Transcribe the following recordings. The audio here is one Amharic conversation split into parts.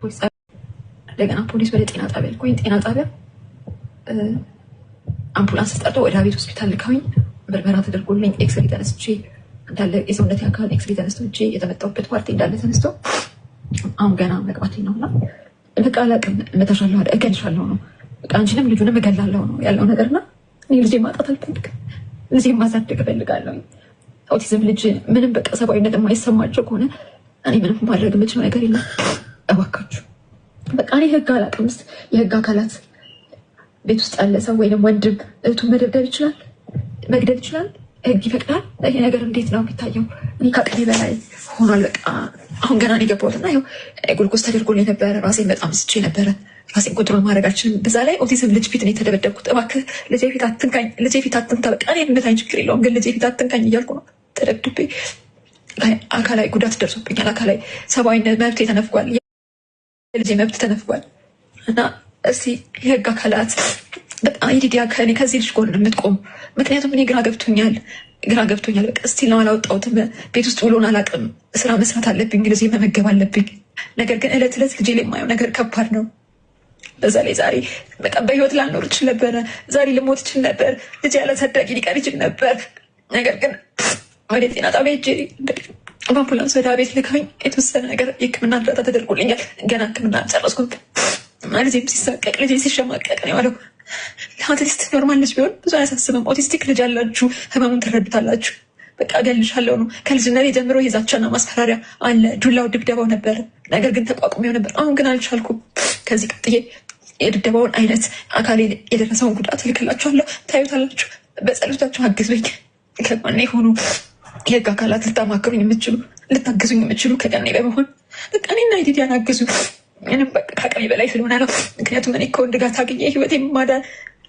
እንደገና ፖሊስ ወደ ጤና ጣቢያ ልኮኝ ጤና ጣቢያ አምቡላንስ ጠርቶ ወደ ቤት ሆስፒታል ልካኝ ምርመራ ተደርጎልኝ ኤክስሬ ተነስቼ እንዳለ የሰውነት አካል ኤክስሬ ተነስቶ እጄ የተመታሁበት ፓርቲ እንዳለ ተነስቶ አሁን ገና መግባቴ ነውና በቃ አላውቅም። እመታሻለሁ እገልሻለሁ ነው በቃ አንቺንም ልጁንም እገላለሁ ነው ያለው ነገርና እኔ ልጄ ማጣት አልፈልግም። ልጄ ማሳደግ እፈልጋለሁ። ኦቲዝም ልጅ ምንም በቃ ሰብአዊነት የማይሰማቸው ከሆነ እኔ ምንም ማድረግ የምችለው ነገር የለም። እባካችሁ በቃ እኔ ህግ አላውቅም። የህግ አካላት ቤት ውስጥ ያለ ሰው ወይም ወንድም እህቱን መደብደብ ይችላል፣ መግደል ይችላል። ህግ ይፈቅዳል። ይሄ ነገር እንዴት ነው የሚታየው? እኔ ከአቅሜ በላይ ሆኗል። በቃ አሁን ገና ነው የገባሁት እና ይኸው ጉልኮስ ተደርጎልኝ ነበረ። ራሴን በጣም ስቼ ነበረ። ራሴን ኮንትሮል ማድረግ አልችልም። በዛ ላይ ኦቲዝም ልጅ ፊት ነው የተደበደብኩት። እባክህ ልጄ ፊት አትንካኝ፣ ልጄ ፊት አትንካ። በቃ እኔ የምመታኝ ችግር የለውም ግን ልጄ ፊት አትንካኝ እያልኩ ነው ተደብድቤ። አካላዊ ጉዳት ደርሶብኛል። አካላዊ ሰብአዊነት መብት ተነፍጓል። የልጄ መብት ተነፍጓል እና እስቲ የህግ አካላት በጣም ይዲዲያ ከኔ ከዚህ ልጅ ጎን የምትቆሙ ምክንያቱም እኔ ግራ ገብቶኛል። በቃ እስቲ ነው አላወጣሁትም። ቤት ውስጥ ውሎን አላውቅም። ስራ መስራት አለብኝ፣ ልጄ መመገብ አለብኝ። ነገር ግን እለት እለት ልጄ ላይ የማየው ነገር ከባድ ነው። በዛ ላይ ዛሬ በቃ በህይወት ላልኖር እችል ነበረ። ዛሬ ልሞት እችል ነበር። ልጄ ያለ ታዳጊ ሊቀር ይችል ነበር። ነገር ግን ወደ ጤና ጣቢያ ሄጄ በአምቡላንስ ወደ ቤት ልካኝ የተወሰነ ነገር የህክምና እርዳታ ተደርጎልኛል። ገና ህክምና አልጨረስኩም። ልጄም ሲሳቀቅ ልጄ ሲሸማቀቅ ነው ያለው። ለአውቲስት ኖርማል ልጅ ቢሆን ብዙ አያሳስብም። ኦቲስቲክ ልጅ ያላችሁ ህመሙን ትረዱታላችሁ። በቃ እገልሻለሁ ነው። ከልጅነቴ ጀምሮ የዛቻና ማስፈራሪያ አለ። ዱላው ድብደባው ነበር፣ ነገር ግን ተቋቁሜው ነበር። አሁን ግን አልቻልኩም። ከዚህ ቀጥዬ የድብደባውን አይነት አካሌ የደረሰውን ጉዳት እልክላችኋለሁ፣ ታዩታላችሁ። በጸሎታችሁ አግዙኝ። ከጎኔ የሆኑ የህግ አካላት ልታማክሩኝ የምችሉ ልታግዙኝ የምችሉ ከቀኔ በመሆን በቃ እኔና ኢዲዲያን አግዙ። ምንም በቃ ከአቅሜ በላይ ስለሆነ ነው። ምክንያቱም እኔ ከወንድ ጋር ታግኜ ህይወቴ ማዳን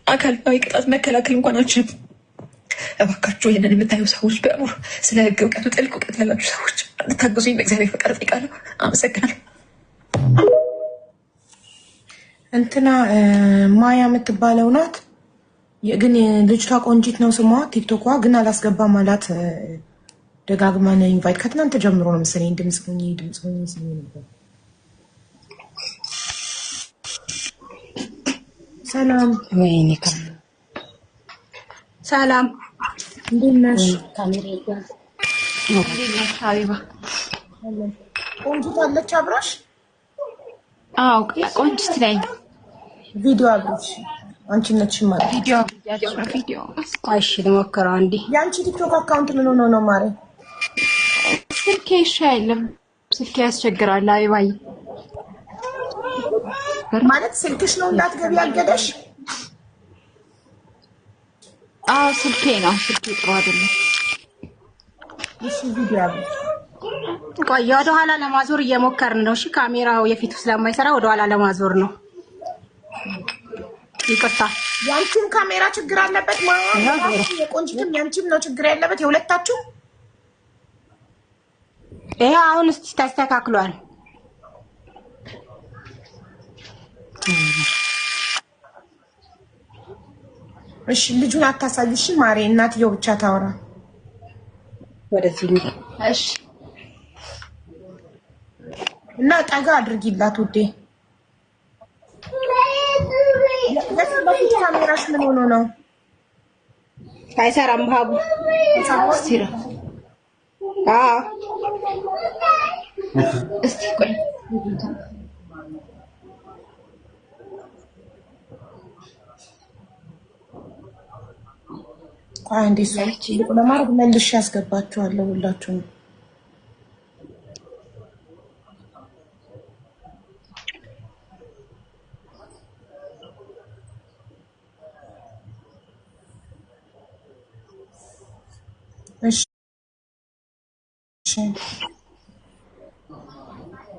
አካላዊ ቅጣት መከላከል እንኳን አልችልም። እባካችሁ ይህንን የምታዩ ሰዎች በሙሉ ስለ ህግ እውቀቱ ጥልቅ እውቀት ያላችሁ ሰዎች ልታግዙኝ በእግዚአብሔር ፈቃድ እጠይቃለሁ። አመሰግናለሁ። እንትና ማያ የምትባለው ናት። ግን ልጅቷ ቆንጂት ነው ስሟ። ቲክቶኳ ግን አላስገባም አላት። ደጋግመን ኢንቫይት ከትናንት ጀምሮ ነው መሰለኝ ድምፅ ሆኜ ነበር። ሰላም ወይኔ ሰላም፣ እንዴት ነሽ? ሀቢባ ቆንጂት አለች አብራሽ? አዎ ቆንጂት ነኝ። ቪዲዮ አብራሽ አንቺ ነሽ ማለት ቪዲዮ እሺ፣ ልሞክረው አንዴ። የአንቺ ቲክቶክ አካውንት ምን ሆኖ ነው ማሬ? ስልኬ አይልም። ስልኬ ያስቸግራል። አቢባዬ ማለት ስልክሽ ነው እንዳትገቢ ያገደሽ? አዎ ስልኬ ነው። ስልኬ ጥሩ አይደለም። እሺ ቪዲዮ አብራሽ ቆይ፣ ወደ ኋላ ለማዞር እየሞከርን ነው። እሺ ካሜራው የፊቱ ስለማይሰራ ወደ ኋላ ለማዞር ነው። ይቅርታ። ያንቺም ካሜራ ችግር አለበት ማለት ነው። የቆንጂትም ያንቺም ነው ችግር ያለበት የሁለታችሁ? ይሄ አሁን እስቲ ተስተካክሏል። እሺ ልጁን አታሳይሽ ማሬ፣ እናትየው ብቻ ታወራ። ወደዚህ እሺ። እና ጠጋ አድርጊላት ውዴ። በፊት ካሜራሽ ምን ሆኖ ነው? አይሰራም ሀቡ። ሲራ እስቲ ቆይ አንዴ ሰዎች ለማድረግ መልሼ ያስገባችኋለሁ ሁላችሁም። እሺ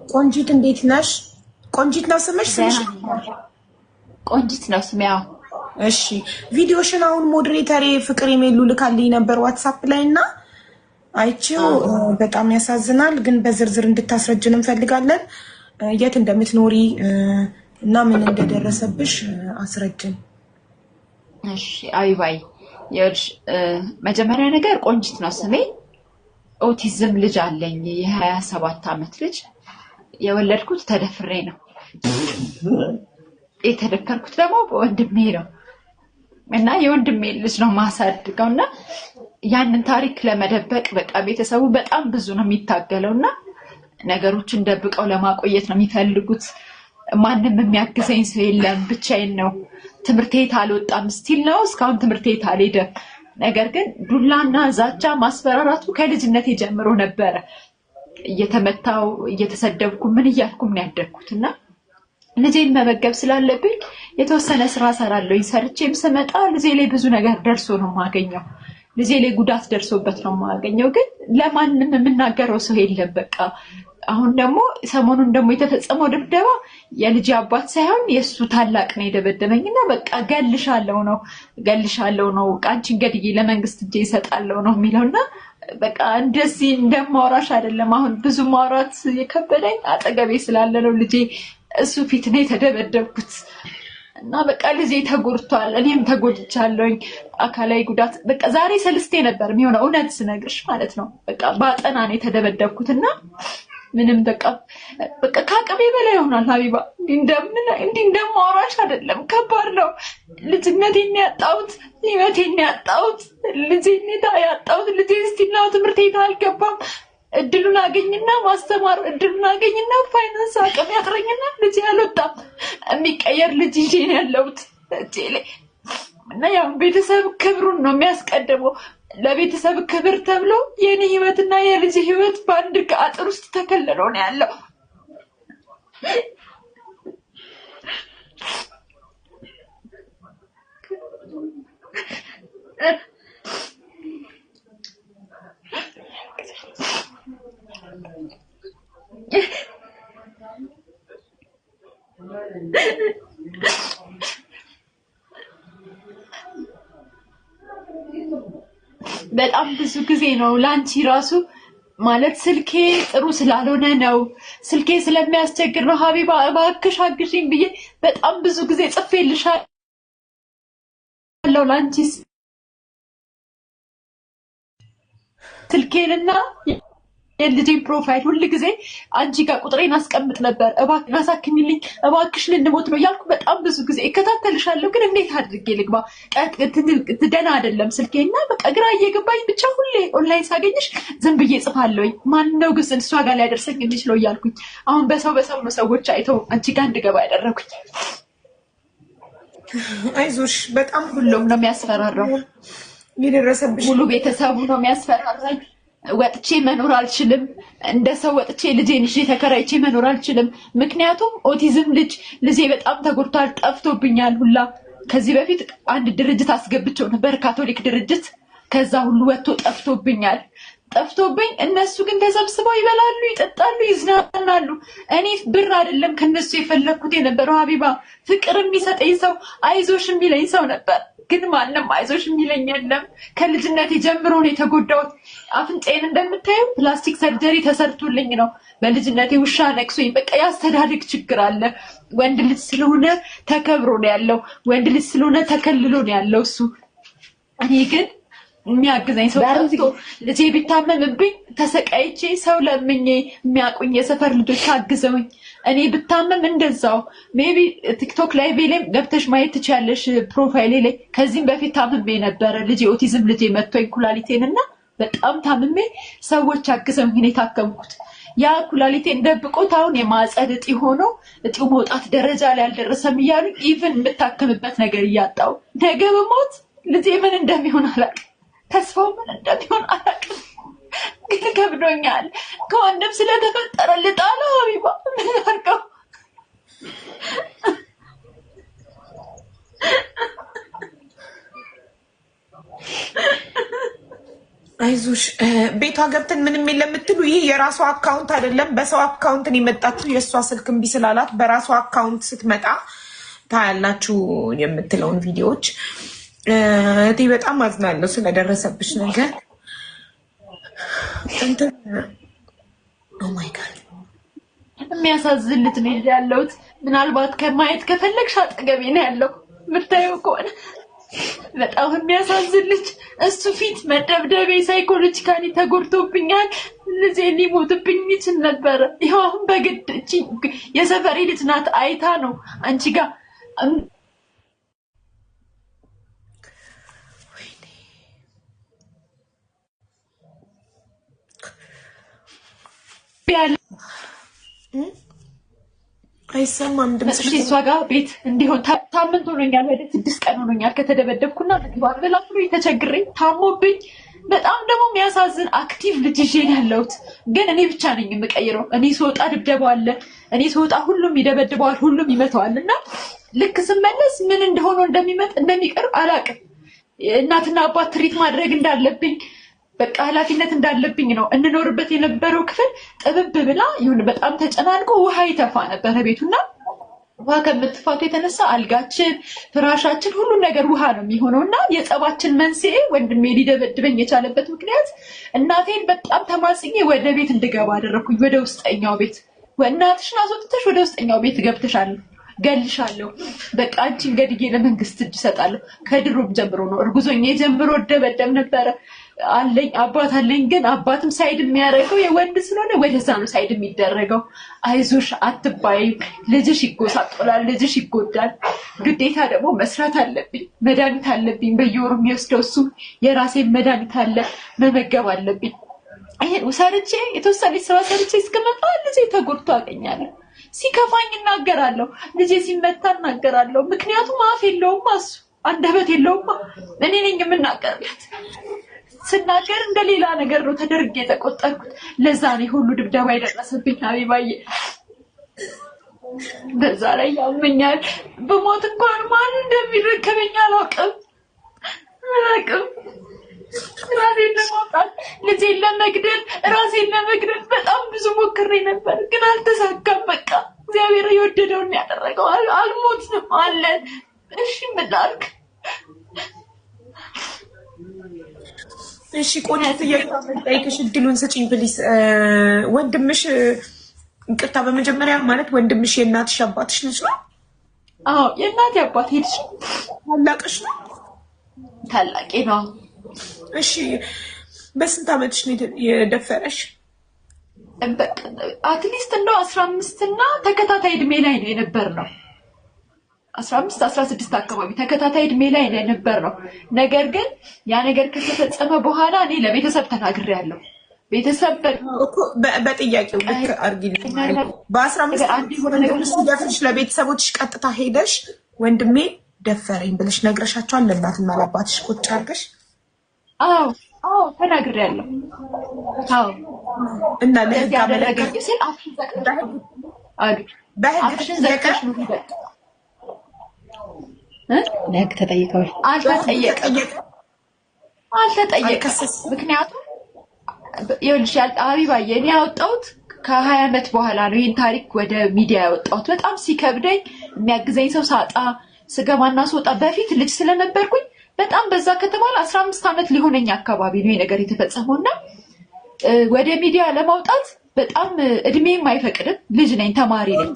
ቆንጂት እንዴት ነሽ? ቆንጂት ነው ስምሽ? ቆንጂት ነው ስሜ። አዎ እሺ ቪዲዮሽን አሁን ሞዴሬተሬ ፍቅር የሚሉ ልካልኝ ነበር ዋትስአፕ ላይ እና አይቼው በጣም ያሳዝናል። ግን በዝርዝር እንድታስረጅን እንፈልጋለን። የት እንደምትኖሪ እና ምን እንደደረሰብሽ አስረጅን። እሺ አቢባይ፣ ይኸውልሽ መጀመሪያ ነገር ቆንጂት ነው ስሜ። ኦቲዝም ልጅ አለኝ፣ የ27 ዓመት ልጅ። የወለድኩት ተደፍሬ ነው። የተደፈርኩት ደግሞ በወንድሜ ነው እና የወንድሜ ልጅ ነው ማሳድገውና ያንን ታሪክ ለመደበቅ በቃ ቤተሰቡ በጣም ብዙ ነው የሚታገለውና ነገሮችን ደብቀው ለማቆየት ነው የሚፈልጉት። ማንንም የሚያግዘኝ ሰው የለም፣ ብቻዬን ነው። ትምህርት ቤት አልወጣም ስቲል ነው እስካሁን ትምህርት ቤት አልሄድም። ነገር ግን ዱላና ዛቻ ማስፈራራቱ ከልጅነቴ ጀምሮ ነበረ። እየተመታው እየተሰደብኩ ምን እያልኩም ነው ያደግኩትና ልጄን መመገብ ስላለብኝ የተወሰነ ስራ ሰራለሁ። ሰርቼም ስመጣ ልጄ ላይ ብዙ ነገር ደርሶ ነው የማገኘው። ልጄ ላይ ጉዳት ደርሶበት ነው የማገኘው። ግን ለማንም የምናገረው ሰው የለም። በቃ አሁን ደግሞ ሰሞኑን ደግሞ የተፈጸመው ድብደባ የልጅ አባት ሳይሆን የሱ ታላቅ ነው የደበደበኝና በቃ ገልሻለሁ ነው ቃንቺን ገድዬ ለመንግስት እጄ እሰጣለሁ ነው የሚለውና በቃ እንደዚህ እንደማውራሽ አይደለም። አሁን ብዙ ማውራት የከበደኝ አጠገቤ ስላለ ነው ልጄ እሱ ፊት ነው የተደበደብኩት እና በቃ ልጄ ተጎድቷል፣ እኔም ተጎድቻለሁኝ። አካላዊ ጉዳት በቃ ዛሬ ሰልስቴ ነበር የሚሆነው እውነት ስነግርሽ ማለት ነው። በቃ ባጠና ነው የተደበደብኩትና ምንም በቃ ከአቅሜ በላይ ሆኗል። ሀቢባ እንዲህ እንደማውራሽ አይደለም፣ ከባድ ነው። ልጅነቴን ያጣሁት፣ ህይወቴን ያጣሁት፣ ልጄን ያጣሁት። ልጄ እስቲና ትምህርት ቤት አልገባም። እድሉን አገኝና ማስተማር እድሉን አገኝና ፋይናንስ አቅም ያጥረኝና ልጄ አልወጣም። የሚቀየር ልጅ ይዤ ነው ያለሁት እጄ ላይ እና ያው ቤተሰብ ክብሩን ነው የሚያስቀድመው። ለቤተሰብ ክብር ተብሎ የኔ ህይወትና የልጅ ህይወት በአንድ አጥር ውስጥ ተከልሎ ነው ያለው። በጣም ብዙ ጊዜ ነው ላንቺ ራሱ ማለት ስልኬ ጥሩ ስላልሆነ ነው፣ ስልኬ ስለሚያስቸግር ነው ሀቢባ እባክሽ አግዢኝ ብዬ በጣም ብዙ ጊዜ ጽፌልሻለሁ። ላንቺ ስልኬንና የልጄን ፕሮፋይል ሁሉ ጊዜ አንቺ ጋር ቁጥሬን አስቀምጥ ነበር። እባክሽ አሳክሚልኝ፣ እባክሽ ልንሞት ነው ያልኩ በጣም ብዙ ጊዜ እከታተልሻለሁ። ግን እንዴት አድርጌ ልግባ? ደህና አይደለም ስልኬና በቃ ግራ እየገባኝ ብቻ ሁሌ ኦንላይን ሳገኝሽ ዝም ብዬ ጽፋለሁኝ። ማነው ግን እሷ ጋር ሊያደርሰኝ የሚችለው እያልኩኝ አሁን በሰው ነው ሰዎች አይተው አንቺ ጋር እንድገባ ያደረኩኝ። አይዞሽ፣ በጣም ሁሉም ነው የሚያስፈራራው። የደረሰብሽ ሙሉ ቤተሰቡ ነው የሚያስፈራራኝ። ወጥቼ መኖር አልችልም። እንደ ሰው ወጥቼ ልጄን ይዤ ተከራይቼ መኖር አልችልም። ምክንያቱም ኦቲዝም ልጄ በጣም ተጎድቷል፣ ጠፍቶብኛል ሁላ። ከዚህ በፊት አንድ ድርጅት አስገብቼው ነበር፣ ካቶሊክ ድርጅት። ከዛ ሁሉ ወጥቶ ጠፍቶብኝ እነሱ ግን ተሰብስበው ይበላሉ፣ ይጠጣሉ፣ ይዝናናሉ። እኔ ብር አይደለም ከነሱ የፈለኩት የነበረው ሀቢባ፣ ፍቅር የሚሰጠኝ ሰው፣ አይዞሽ የሚለኝ ሰው ነበር። ግን ማንም አይዞሽ የሚለኝ የለም። ከልጅነቴ ጀምሮ ነው የተጎዳሁት። አፍንጫዬን እንደምታየው ፕላስቲክ ሰርጀሪ ተሰርቶልኝ ነው። በልጅነቴ ውሻ ነክሶኝ በቃ ያስተዳደግ ችግር አለ። ወንድ ልጅ ስለሆነ ተከብሮ ነው ያለው፣ ወንድ ልጅ ስለሆነ ተከልሎ ነው ያለው እሱ። እኔ ግን የሚያግዘኝ ሰው ጠፍቶ ልጄ ቢታመምብኝ ተሰቃይቼ ሰው ለምኜ የሚያውቁኝ የሰፈር ልጆች አግዘውኝ እኔ ብታመም እንደዛው ሜቢ ቲክቶክ ላይ ቬሌም ገብተሽ ማየት ትችያለሽ ፕሮፋይሌ ላይ። ከዚህም በፊት ታምሜ ነበረ ልጄ ኦቲዝም ልጄ መጥቶኝ ኩላሊቴንና በጣም ታምሜ ሰዎች አግዘውኝ ነው የታከምኩት። ያ ኩላሊቴን ደብቆት አሁን የማጸድ እጢ ሆኖ እጢው መውጣት ደረጃ ላይ አልደረሰም እያሉ ኢቭን የምታከምበት ነገር እያጣው ነገ በሞት ልጄ ምን እንደሚሆን አላውቅም። ተስፋው ምን እንደሚሆን አላውቅም። ግን ከብዶኛል። ከወንድም ስለተፈጠረ ልጣለው ሀቢባ ምን አድርገው። አይዞሽ፣ ቤቷ ገብተን ምንም የለም የምትሉ ይሄ የራሷ አካውንት አይደለም። በሰው አካውንት ነው የመጣችው። የእሷ ስልክ እምቢ ስላላት በራሷ አካውንት ስትመጣ ታያላችሁ የምትለውን ቪዲዮዎች። እቴ በጣም አዝናለሁ ስለደረሰብሽ ነገር። ኦ ማይ ጋድ፣ የሚያሳዝን ልጅ ነው ያለሁት። ምናልባት ከማየት ከፈለግሽ አጠገቤ ነው ያለው። ምታየው ከሆነ በጣም የሚያሳዝን ልጅ። እሱ ፊት መደብደቤ ሳይኮሎጂካሊ ተጎድቶብኛል። ልጄ ሊሞትብኝ ይችል ነበረ። ይኸው አሁን በግድ እቺ የሰፈሬ ልጅ ናት አይታ ነው አንቺ ጋር አይሰማም ድምጽሽ። እሷ ጋር ቤት እንዲሆን ታምንት ሆኖኛል። ወደ 6 ቀን ሆኖኛል ከተደበደብኩና ምግባር በላፍሎ ተቸግሬ ታሞብኝ። በጣም ደግሞ የሚያሳዝን አክቲቭ ልጅ ይዤ ነው ያለሁት። ግን እኔ ብቻ ነኝ የምቀይረው። እኔ ስወጣ ድብደባው አለ። እኔ ስወጣ ሁሉም ይደበድበዋል፣ ሁሉም ይመታዋል። እና ልክ ስመለስ ምን እንደሆነ እንደሚቀር አላውቅም። እናትና አባት ትሪት ማድረግ እንዳለብኝ በቃ ኃላፊነት እንዳለብኝ ነው። እንኖርበት የነበረው ክፍል ጥብብ ብላ ይሁን በጣም ተጨናንቆ ውሃ ይተፋ ነበረ ቤቱና ውሃ ከምትፋቱ የተነሳ አልጋችን፣ ፍራሻችን፣ ሁሉ ነገር ውሃ ነው የሚሆነው እና የጸባችን መንስኤ ወንድሜ ሊደበድበኝ የቻለበት ምክንያት እናቴን በጣም ተማጽኜ ወደ ቤት እንድገባ አደረኩኝ። ወደ ውስጠኛው ቤት እናትሽን አስወጥተሽ ወደ ውስጠኛው ቤት ገብተሻል፣ ገልሻለሁ፣ በቃ አንቺን ገድዬ ለመንግስት እጅ እሰጣለሁ። ከድሮም ጀምሮ ነው እርጉዞኜ ጀምሮ ደበደብ ነበረ። አለኝ አባት አለኝ። ግን አባትም ሳይድ የሚያደርገው የወንድ ስለሆነ ወደዛ ነው ሳይድ የሚደረገው። አይዞሽ አትባይም፣ ልጅሽ ይጎሳጦላል፣ ልጅሽ ይጎዳል። ግዴታ ደግሞ መስራት አለብኝ፣ መድኃኒት አለብኝ በየወሩ የሚወስደው እሱ የራሴን መድኃኒት አለ መመገብ አለብኝ። ይሄን ሰርቼ የተወሰነ ስራ ሰርቼ እስከመጣ ልጄ ተጎድቶ አገኛለሁ። ሲከፋኝ እናገራለሁ፣ ልጄ ሲመታ እናገራለሁ። ምክንያቱም አፍ የለውም፣ እሱ አንደበት የለውም። እኔ ነኝ የምናገርለት። ስናገር እንደሌላ ነገር ነው ተደርጌ የተቆጠርኩት። ለዛ ነው ሁሉ ድብደባ የደረሰብኝ ሀቢባዬ። በዛ ላይ ያመኛል። በሞት እንኳን ማን እንደሚረከበኝ አላውቅም። ራሴን ለማውጣት ልጄን ለመግደል ራሴን ለመግደል በጣም ብዙ ሞክሬ ነበር፣ ግን አልተሳካም። በቃ እግዚአብሔር የወደደውን ያደረገው። አልሞትም አለ። እሺ ምን ላድርግ? እሺ ቆንጆ ጠይቅሽ እድሉን ስጪኝ ፕሊስ። ወንድምሽ ይቅርታ፣ በመጀመሪያ ማለት ወንድምሽ የእናትሽ አባትሽ ልጅ ነው? አዎ የእናቴ አባቴ ልጅ። ታላቅሽ ነው? ታላቄ ነው። እሺ በስንት ዓመትሽ ነው የደፈረሽ? አትሊስት እንደው 15 እና ተከታታይ እድሜ ላይ ነው የነበርነው። 15 16 አካባቢ ተከታታይ እድሜ ላይ ነው የነበርነው። ነገር ግን ያ ነገር ከተፈጸመ በኋላ እኔ ለቤተሰብ ተናግሬያለሁ። ቤተሰብ በጥያቄው ልክ አርጊልኝ። በ15 ወንድምሽ ሲደፍርሽ ለቤተሰቦችሽ ቀጥታ ሄደሽ ወንድሜ ደፈረኝ ብለሽ ነግረሻቸዋል? ለእናትና ለአባትሽ ቁጭ አድርገሽ? አዎ ተናግሬያለሁ። አዎ እና ለህግ አመለከት ሲል አፍሽን ዘግተሽ ነው ይበቃ። ለህግ ተጠይቀዋል? አልተጠየቀም። ምክንያቱም ይኸውልሽ ሀቢባዬ እኔ ያወጣሁት ከ20 ዓመት በኋላ ነው ይህን ታሪክ ወደ ሚዲያ ያወጣሁት። በጣም ሲከብደኝ የሚያግዘኝ ሰው ሳጣ ስገባና ስወጣ በፊት ልጅ ስለነበርኩኝ በጣም በዛ ከተባለ 15 ዓመት ሊሆነኝ አካባቢ ነው ይሄ ነገር የተፈጸመው እና ወደ ሚዲያ ለማውጣት በጣም እድሜም አይፈቅድም። ልጅ ነኝ፣ ተማሪ ነኝ።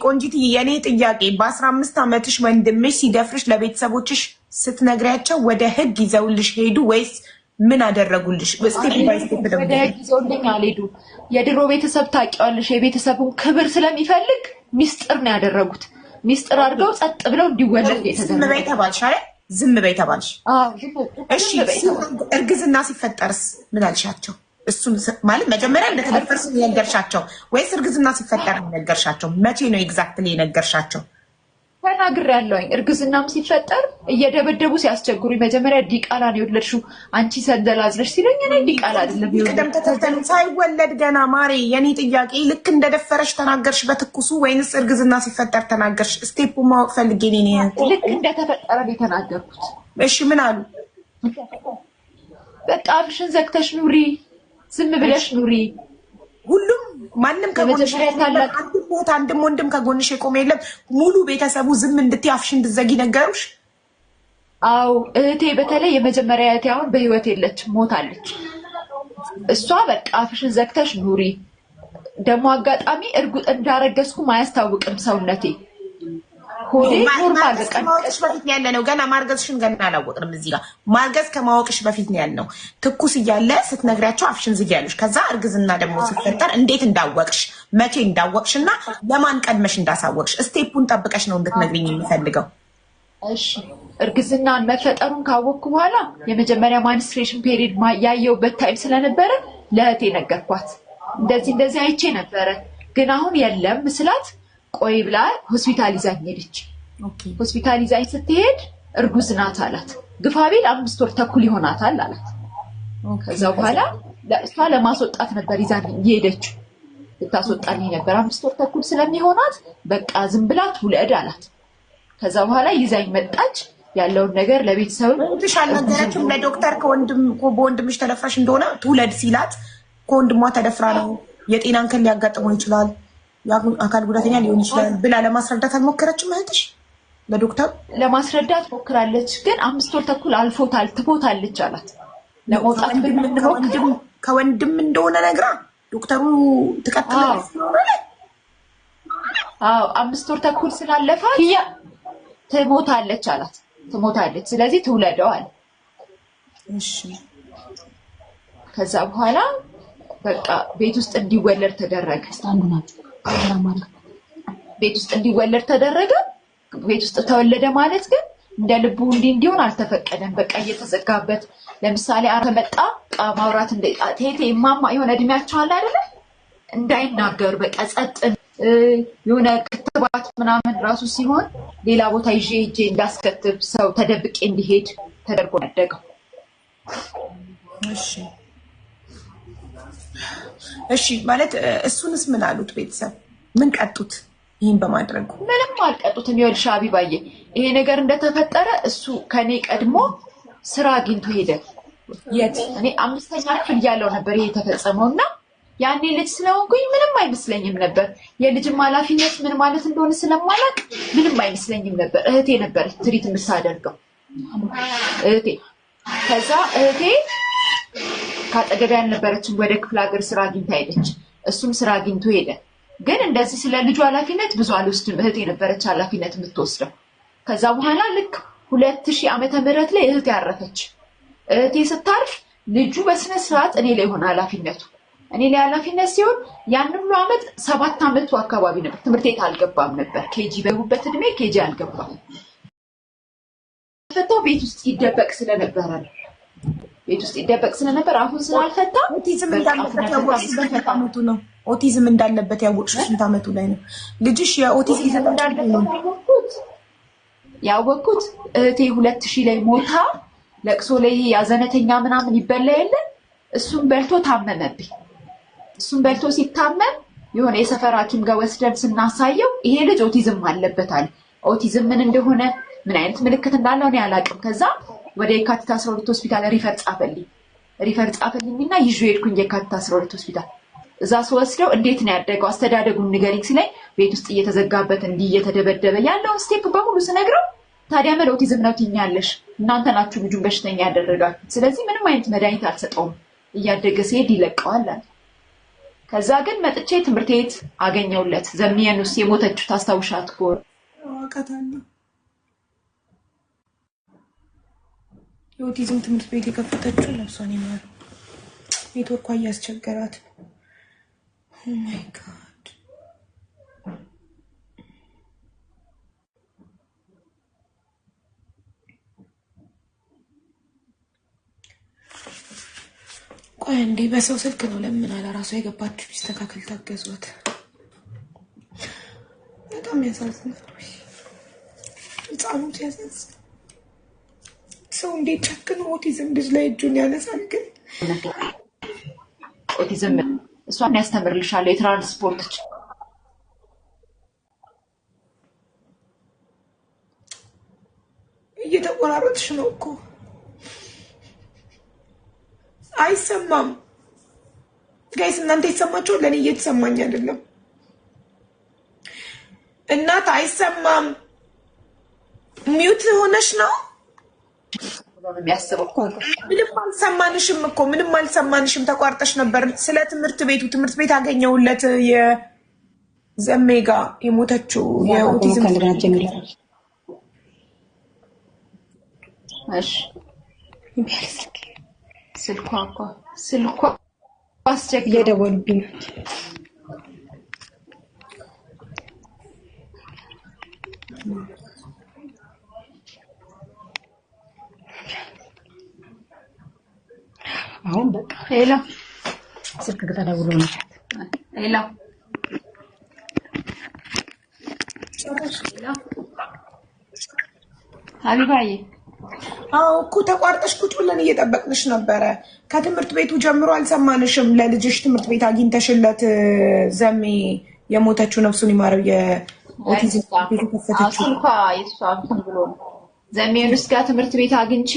ቆንጂትዬ የኔ ጥያቄ በ15 ዓመትሽ ወንድምሽ ሲደፍርሽ ለቤተሰቦችሽ ስትነግሪያቸው ወደ ህግ ይዘውልሽ ሄዱ ወይስ ምን አደረጉልሽ? ወደ ህግ ይዘውልኝ አልሄዱም። የድሮ ቤተሰብ ታውቂዋለሽ፣ የቤተሰቡን ክብር ስለሚፈልግ ሚስጥር ነው ያደረጉት። ሚስጥር አድርገው ጸጥ ብለው እንዲወለድ የተደረገ። ዝም በይ ተባልሽ አይደል? ዝም በይ ተባልሽ። እሺ እርግዝና ሲፈጠርስ ምን አልሻቸው? እሱን ማለት መጀመሪያ እንደተደፈርሽ የነገርሻቸው ወይስ እርግዝና ሲፈጠር የነገርሻቸው? መቼ ነው ኤግዛክትሊ የነገርሻቸው? ተናግሬያለሁኝ። እርግዝናም ሲፈጠር እየደበደቡ ሲያስቸግሩኝ መጀመሪያ ዲቃላ ነው የወለድሽው አንቺ ሰንዘላዝለሽ ሲለኝ እኔ ዲቃላ አይደለም ቅደም ተከተል ሳይወለድ ገና ማሬ። የኔ ጥያቄ ልክ እንደደፈረሽ ተናገርሽ በትኩሱ ወይንስ እርግዝና ሲፈጠር ተናገርሽ? ስቴፑ ማወቅ ፈልጌ ነው። ልክ እንደተፈጠረ ነው የተናገርኩት። እሺ ምን አሉ? በቃ አፍሽን ዘግተሽ ኑሪ፣ ዝም ብለሽ ኑሪ። ሁሉም ማንም ከጎንሽ አንድም ወንድም ከጎንሽ የቆመ የለም። ሙሉ ቤተሰቡ ዝም እንድትይ አፍሽን እንድትዘጊ ነገሩሽ? አዎ እህቴ፣ በተለይ የመጀመሪያ እህቴ አሁን በህይወት የለችም፣ ሞታለች። እሷ በቃ አፍሽን ዘግተሽ ኑሪ። ደግሞ አጋጣሚ እርጉጥ እንዳረገዝኩም አያስታውቅም ሰውነቴ። ሆዴ ኖርማል በቃ ከማወቅሽ በፊት ነው ያለነው። ገና ማርገዝሽን ገና አላወቅንም። እዚህ ጋር ማርገዝ ከማወቅሽ በፊት ነው ያልነው። ትኩስ እያለ ስትነግሪያቸው አፍሽን ዝጊያለሽ። ከዛ እርግዝና ደግሞ ሲፈጠር እንዴት እንዳወቅሽ፣ መቼ እንዳወቅሽና ለማን ቀድመሽ እንዳሳወቅሽ ስቴፑን ጠብቀሽ ነው እንድትነግሪኝ የሚፈልገው። እሺ እርግዝናን መፈጠሩን ካወቅኩ በኋላ የመጀመሪያ ማንስትሬሽን ፔሪድ ያየሁበት ታይም ስለነበረ ለእህቴ ነገርኳት። እንደዚህ አይቼ ነበረ ግን አሁን የለም ስላት ቆይ ብላ ሆስፒታል ይዛኝ ሄደች። ሆስፒታል ይዛኝ ስትሄድ እርጉዝ ናት አላት። ግፋቤል 5 ወር ተኩል ይሆናታል አላት። ከዛ በኋላ እሷ ለማስወጣት ነበር ይዛኝ ሄደችው። ልታስወጣልኝ ነበር 5 ወር ተኩል ስለሚሆናት በቃ ዝም ብላ ትውለድ አላት። ከዛ በኋላ ይዛኝ መጣች። ያለውን ነገር ለቤተሰብ አልነገረችም። ለዶክተር በወንድምሽ ተደፍራሽ እንደሆነ ትውለድ ሲላት ከወንድሟ ተደፍራ ነው የጤና እንከን ሊያጋጥመው ይችላል፣ አካል ጉዳተኛ ሊሆን ይችላል ብላ ለማስረዳት አልሞከረችም? እህትሽ ለዶክተር ለማስረዳት ሞክራለች፣ ግን 5 ወር ተኩል አልፎታል ትሞታለች አላት። ለመውጣት ከወንድም እንደሆነ ነግራ ዶክተሩ ትቀጥላለች። አዎ 5 ወር ተኩል ስላለፋት ትሞታለች አላት። ትሞታለች ስለዚህ ትውለደው አለ። እሺ ከዛ በኋላ በቃ ቤት ውስጥ እንዲወለድ ተደረገ። ቤት ውስጥ እንዲወለድ ተደረገ። ቤት ውስጥ ተወለደ ማለት ግን እንደ ልቡ እንዲሆን አልተፈቀደም። በቃ እየተዘጋበት ለምሳሌ አረመጣ ማውራት ቴቴ ማማ የሆነ እድሜያቸው አለ አይደለ እንዳይናገሩ በቃ ጸጥ የሆነ ክትባት ምናምን ራሱ ሲሆን ሌላ ቦታ ይዤ እንዳስከትብ ሰው ተደብቄ እንዲሄድ ተደርጎ ያደገው። እሺ ማለት እሱንስ ምን አሉት ቤተሰብ? ምን ቀጡት? ይሄን በማድረጉ ምንም አልቀጡትም። ይኸውልሽ አቢባዬ ይሄ ነገር እንደተፈጠረ እሱ ከኔ ቀድሞ ስራ አግኝቶ ሄደ። የት? እኔ 5ኛ ክፍል እያለሁ ነበር ይሄ የተፈጸመውና ያኔ ልጅ ስለሆንኩኝ ምንም አይመስለኝም ነበር። የልጅም ኃላፊነት ምን ማለት እንደሆነ ስለማላቅ ምንም አይመስለኝም ነበር። እህቴ ነበረች ትሪት የምታደርገው እህቴ። ከዛ እህቴ ካጠገብ ያልነበረችም ወደ ክፍለ ሀገር ስራ አግኝታ ሄደች። እሱም ስራ አግኝቶ ሄደ። ግን እንደዚህ ስለ ልጁ ኃላፊነት ብዙ አልወስድም። እህቴ ነበረች ኃላፊነት የምትወስደው። ከዛ በኋላ ልክ 2000 ዓመተ ምህረት ላይ እህቴ አረፈች። እህቴ ስታርፍ ልጁ በስነ ስርዓት እኔ ላይ ሆነ ኃላፊነቱ። እኔ ላይ ኃላፊነት ሲሆን ያን ሁሉ ዓመት 7 ዓመቱ አካባቢ ነበር። ትምህርት ቤት አልገባም ነበር። ኬጂ በሁበት እድሜ ኬጂ አልገባም። ፈታው ቤት ውስጥ ይደበቅ ስለነበረ ነው። ቤት ውስጥ ይደበቅ ስለነበር አሁን ስላልፈታ ኦቲዝም እንዳለበት ያወቅሽ በስንት ዓመቱ ነው? ኦቲዝም እንዳለበት ያወቅሽ ስንት ዓመቱ ላይ ነው? ልጅሽ የኦቲዝም እንዳለበት ያወቅኩት እህቴ 2000 ላይ ሞታ ለቅሶ ላይ ያዘነተኛ ምናምን ይበላ የለ እሱን በልቶ ታመመብኝ። እሱን በልቶ ሲታመም የሆነ የሰፈር ሐኪም ጋር ወስደን ስናሳየው ይሄ ልጅ ኦቲዝም አለበት አለ። ኦቲዝም ምን እንደሆነ ምን አይነት ምልክት እንዳለው እኔ አላውቅም። ከዛ ወደ የካቲት 12 ሆስፒታል ሪፈር ጻፈልኝና ይዤ ሄድኩኝ የካቲት 12 ሆስፒታል። እዛ ስወስደው እንዴት ነው ያደገው አስተዳደጉን ንገሪኝ ሲለኝ ቤት ውስጥ እየተዘጋበት እንዲህ እየተደበደበ ያለውን ስቴፕ በሙሉ ስነግረው ታዲያ ምን ኦቲዝም ነው ትኛለሽ? እናንተ ናችሁ ልጁን በሽተኛ ያደረጋችሁት። ስለዚህ ምንም አይነት መድኃኒት አልሰጠውም፣ እያደገ ሲሄድ ይለቀዋል አለ። ከዛ ግን መጥቼ ትምህርት ቤት አገኘውለት። ዘሚየኑስ የሞተችው ታስታውሻት ከሆነ አውቃታለሁ። የኦቲዝም ትምህርት ቤት የከፈተችው ለብሷን ይማሩ ኔትወርኳ እያስቸገራት ኦ ማይ ጋድ። ቆይ እንዴ በሰው ስልክ ነው ለምን አለ ራሷ የገባችሁ ይስተካከል ታገዟት። በጣም ያሳዝናል። ህፃኑ ሲያሳዝን ሰው እንዴት ጨክኖ ኦቲዝም ልጅ ላይ እጁን ያነሳል? ግን ኦቲዝም እሷን ያስተምርልሻለሁ የትራንስፖርት እየተቆራረጥሽ ነው እኮ አይሰማም። ጋይስ እናንተ ይሰማችኋል? ለእኔ እየተሰማኝ አይደለም። እናት አይሰማም። ሚውት ሆነሽ ነው የሚያስበው። ምንም አልሰማንሽም እኮ ምንም አልሰማንሽም። ተቋርጠሽ ነበር። ስለ ትምህርት ቤት አገኘውለት ዘሜጋ የሞተችው የኦቲዝም እሺ ስልኳ አስቸግሮ እየደወሉብኝ አሁን በቃ ሄሎ ስልክ ተደውሎ ነው ሄሎ ሀቢባዬ እኮ ተቋርጠሽ ቁጭ ብለን እየጠበቅንሽ ነበረ። ከትምህርት ቤቱ ጀምሮ አልሰማንሽም። ለልጅሽ ትምህርት ቤት አግኝተሽለት ዘሜ የሞተችው ነፍሱን ይማረው የኦቲዝም ቤት ከፈተችው ስልኳ የሷ እንትን ብሎ ነው። ዘሜን ውስጥ ጋር ትምህርት ቤት አግኝቼ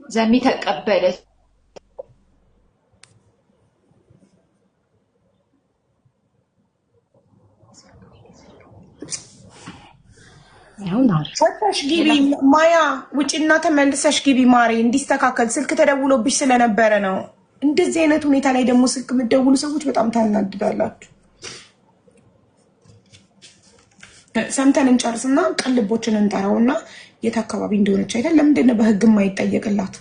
ዘሜ ተቀበለች። ወጣሽ ግቢ ማያ ውጪና ተመልሰሽ ግቢ ማሬ እንዲስተካከል ስልክ ተደውሎብሽ ስለነበረ ነው። እንደዚህ አይነት ሁኔታ ላይ ደግሞ ስልክ የምትደውሉ ሰዎች በጣም ታናድዳላችሁ። ሰምተን እንጨርስና ቀልቦችን እንጠራውና የት አካባቢ እንደሆነች አይደል? ለምንድን ነው በህግ የማይጠየቅላት?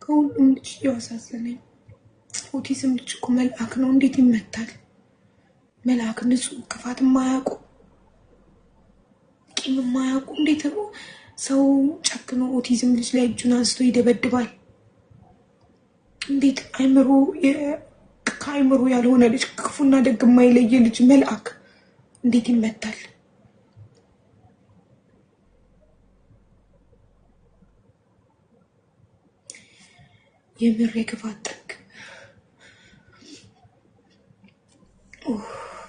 ከሁሉም ልጅ ያሳዘነኝ ኦቲዝም ልጅ እኮ መልአክ ነው። እንዴት ይመታል? መልአክ ንጹህ፣ ክፋት የማያውቁ ቂም የማያውቁ እንዴት ነው ሰው ጨክኖ ኦቲዝም ልጅ ላይ እጁን አንስቶ ይደበድባል? እንዴት አይምሮ ከአይምሮ ያልሆነ ልጅ ክፉና ደግ የማይለየ ልጅ መልአክ እንዴት ይመታል? የምር የክፋት ጥግ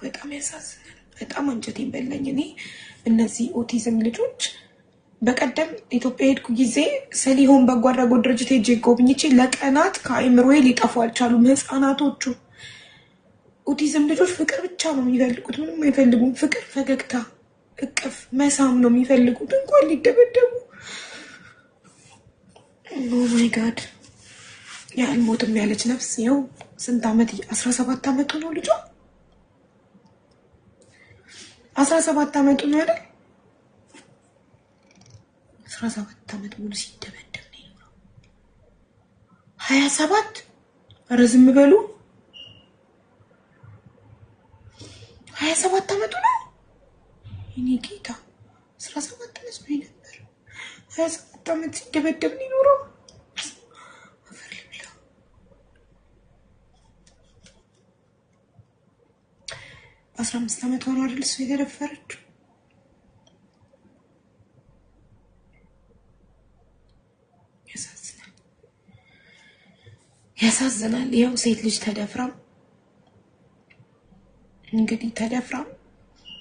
በጣም ያሳዝናል። በጣም አንጀቴን በላኝ። እኔ እነዚህ ኦቲዝም ልጆች በቀደም ኢትዮጵያ ሄድኩ ጊዜ ሰሊሆን በጎ አድራጎት ድርጅት ሄጄ ጎብኝቼ ለቀናት ከአይምሮዬ ሊጠፉ አልቻሉም። ህፃናቶቹ ኦቲዝም ልጆች ፍቅር ብቻ ነው የሚፈልጉት፣ ምንም አይፈልጉም። ፍቅር፣ ፈገግታ፣ እቅፍ፣ መሳም ነው የሚፈልጉት እንኳን ሊደበደቡ። ኦ ማይ ጋድ ያልሞትም ያለች ነፍስ ይኸው ስንት ዓመት 17 ዓመቱ ነው ልጇ 17 ዓመቱ ነው አይደል? 17 ዓመት ሙሉ ሲደበደብ ነው የኖረው። 27 ኧረ ዝም በሉ 27 ዓመቱ ነው። እኔ ጌታ 17 ዓመት ነው ነበር 27 ዓመት ሲደበደብ ነው የኖረው። 15 ዓመት ሆኖ አይደል እሱ የተደፈረችው? ያሳዝናል፣ ያሳዝናል። ይኸው ሴት ልጅ ተደፍራም እንግዲህ ተደፍራም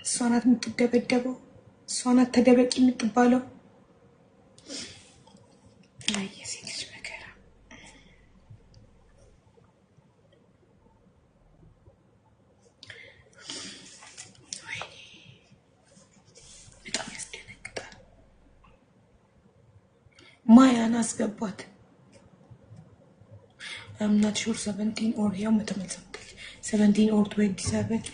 እሷ ናት የምትደበደበው፣ እሷ ናት ተደበቂ የምትባለው። አይ የሴት ልጅ መከራ። ማያን አስገባት። I'm not sure 17 or ያው መተመልሰምተል 17 or 27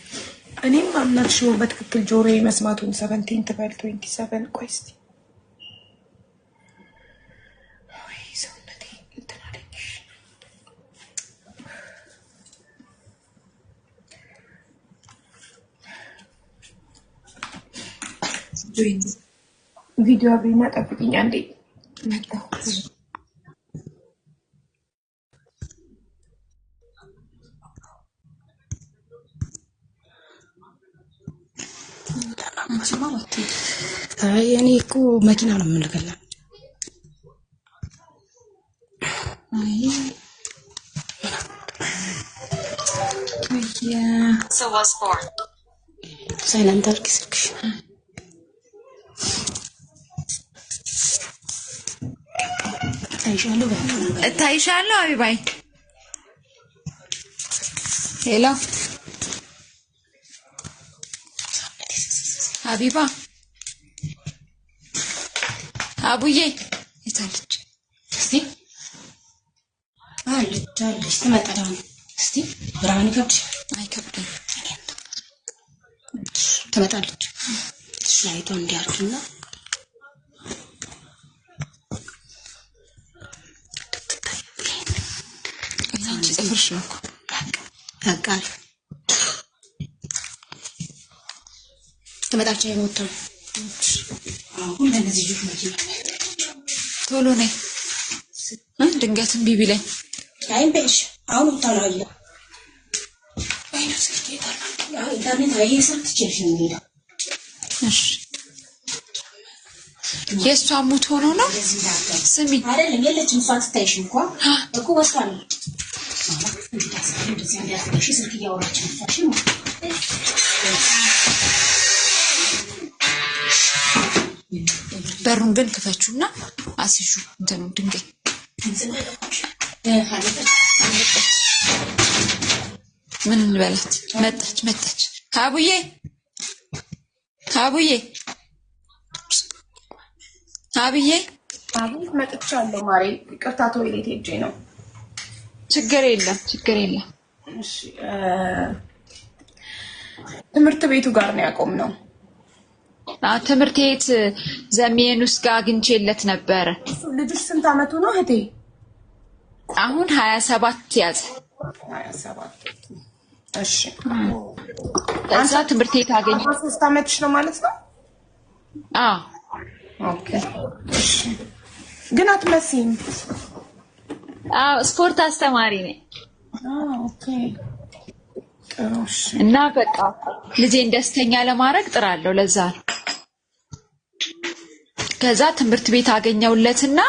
እኔም I'm not sure በትክክል ጆሮዬ መስማቱን 17 ትበል 27 ቆይ እስቲ ወይ ሰውነቴ እንትን አለኝ። ቪዲዮ አብሪና ጠብቂኝ አንዴ መጣሁ። እኔ እኮ መኪና ነው የምልከላት። ሳይለንት አድርጊ ስልክሽ። እታይሻለሁ አቢባይ። ሄሎ ሀቢባ፣ አቡዬ የታለች? እስቲ አለች ትመጣለች። እስቲ ብርሃን ይከብድሽ? አይከብድም። ትመጣለች። ሻይቶ እንዲያርቱና አንቺ ጽፍርሽ ነው እኮ ያቃል ትመጣለች። አይሞተው አሁን ለዚህ ልጅ መኪና ቶሎ ነይ ድንገትም ቢቢ ላይ አይምበሽ አሁን ታላየ ኢንተርኔት ላይ ሰርች ነው። እሺ የእሷ ሙት ሆኖ ነው። ስሚ አይደለም የለችም። እሷን ስታይሽ እንኳን እኮ ወስቷል። እንደዚህ አንዳሽ ስልክ እያወራች ነው። በሩን ግን ክፈቹና አስይዙ እንትኑ ድንጋይ ምን እንበላት? መጣች ካቡዬ አብዬ አቤት መጥቻለሁ ማሬ። ይቅርታ ቶይሌት ሄጄ ነው። ችግር የለም። እሺ ትምህርት ቤቱ ጋር ነው ያቆምነው። ትምህርት ቤት ዘሜን ውስጥ ጋር አግኝቼለት ነበረ። ልጅሽ ስንት አመቱ ነው እህቴ? አሁን 27 ያዘ። 27 እሺ። እዛ ትምህርት ቤት አገኘ። 3 አመትሽ ነው ማለት ነው? አዎ። ኦኬ እሺ። ግን አትመስይም። አዎ ስፖርት አስተማሪ ነኝ። ኦኬ ጥሩሽ። እና በቃ ልጄን ደስተኛ ለማድረግ ጥራለሁ። ለዛ ነው። ከዛ ትምህርት ቤት አገኘውለትና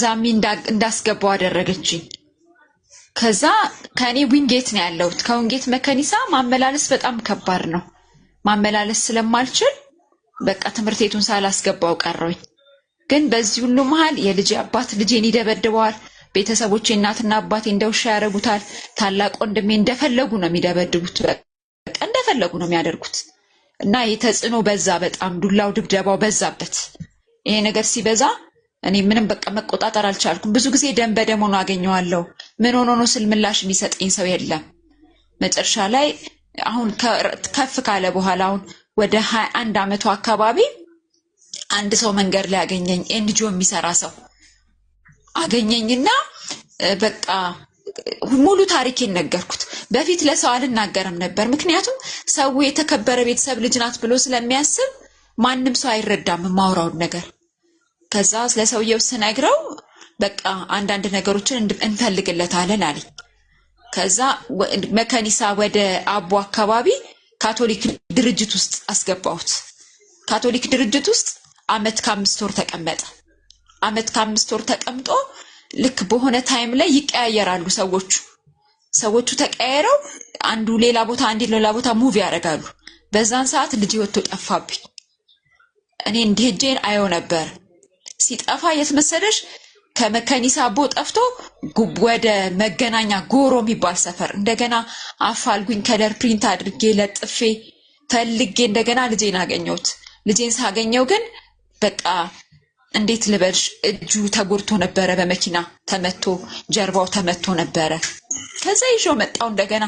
ዛሚ እንዳስገባው አደረገችኝ። ከዛ ከኔ ዊንጌት ነው ያለሁት። ከዊንጌት መከኒሳ ማመላለስ በጣም ከባድ ነው። ማመላለስ ስለማልችል በቃ ትምህርት ቤቱን ሳላስገባው ቀረሁኝ። ግን በዚህ ሁሉ መሃል የልጄ አባት ልጄን ይደበድበዋል። ቤተሰቦቼ እናትና አባቴ እንደውሻ ያረጉታል። ታላቅ ወንድሜ እንደፈለጉ ነው የሚደበድቡት። በቃ እንደፈለጉ ነው የሚያደርጉት። እና የተጽኖ በዛ፣ በጣም ዱላው ድብደባው በዛበት። ይሄ ነገር ሲበዛ እኔ ምንም በቃ መቆጣጠር አልቻልኩም። ብዙ ጊዜ ደም በደም ሆኖ አገኘዋለሁ። ምን ሆኖ ነው ስል ምላሽ የሚሰጠኝ ሰው የለም። መጨረሻ ላይ አሁን ከፍ ካለ በኋላ አሁን ወደ 21 አመቱ አካባቢ አንድ ሰው መንገድ ላይ አገኘኝ። ኤንጂኦ የሚሰራ ሰው አገኘኝና በቃ ሙሉ ታሪኬን ነገርኩት። በፊት ለሰው አልናገርም ነበር፣ ምክንያቱም ሰው የተከበረ ቤተሰብ ልጅ ናት ብሎ ስለሚያስብ ማንም ሰው አይረዳም የማወራውን ነገር። ከዛ ለሰውየው ስነግረው በቃ አንዳንድ ነገሮችን እንፈልግለታለን አለኝ። ከዛ መከኒሳ ወደ አቦ አካባቢ ካቶሊክ ድርጅት ውስጥ አስገባሁት። ካቶሊክ ድርጅት ውስጥ አመት ከ5 ወር ተቀመጠ። አመት ከ5 ወር ተቀምጦ ልክ በሆነ ታይም ላይ ይቀያየራሉ ሰዎቹ ተቀያየረው አንዱ ሌላ ቦታ አንዱ ሌላ ቦታ ሙቭ ያደርጋሉ። በዛን ሰዓት ልጅ ወጥቶ ጠፋብኝ። እኔ እንዲሄጄን አየው ነበር። ሲጠፋ የተመሰለሽ ከመከኒሳ አቦ ጠፍቶ ወደ መገናኛ ጎሮ የሚባል ሰፈር እንደገና አፋልጉኝ ከለር ፕሪንት አድርጌ ለጥፌ ፈልጌ እንደገና ልጄን አገኘሁት። ልጄን ሳገኘው ግን በቃ እንዴት ልበልሽ እጁ ተጎድቶ ነበረ፣ በመኪና ተመቶ ጀርባው ተመቶ ነበረ። ከዛ ይዤው መጣው እንደገና።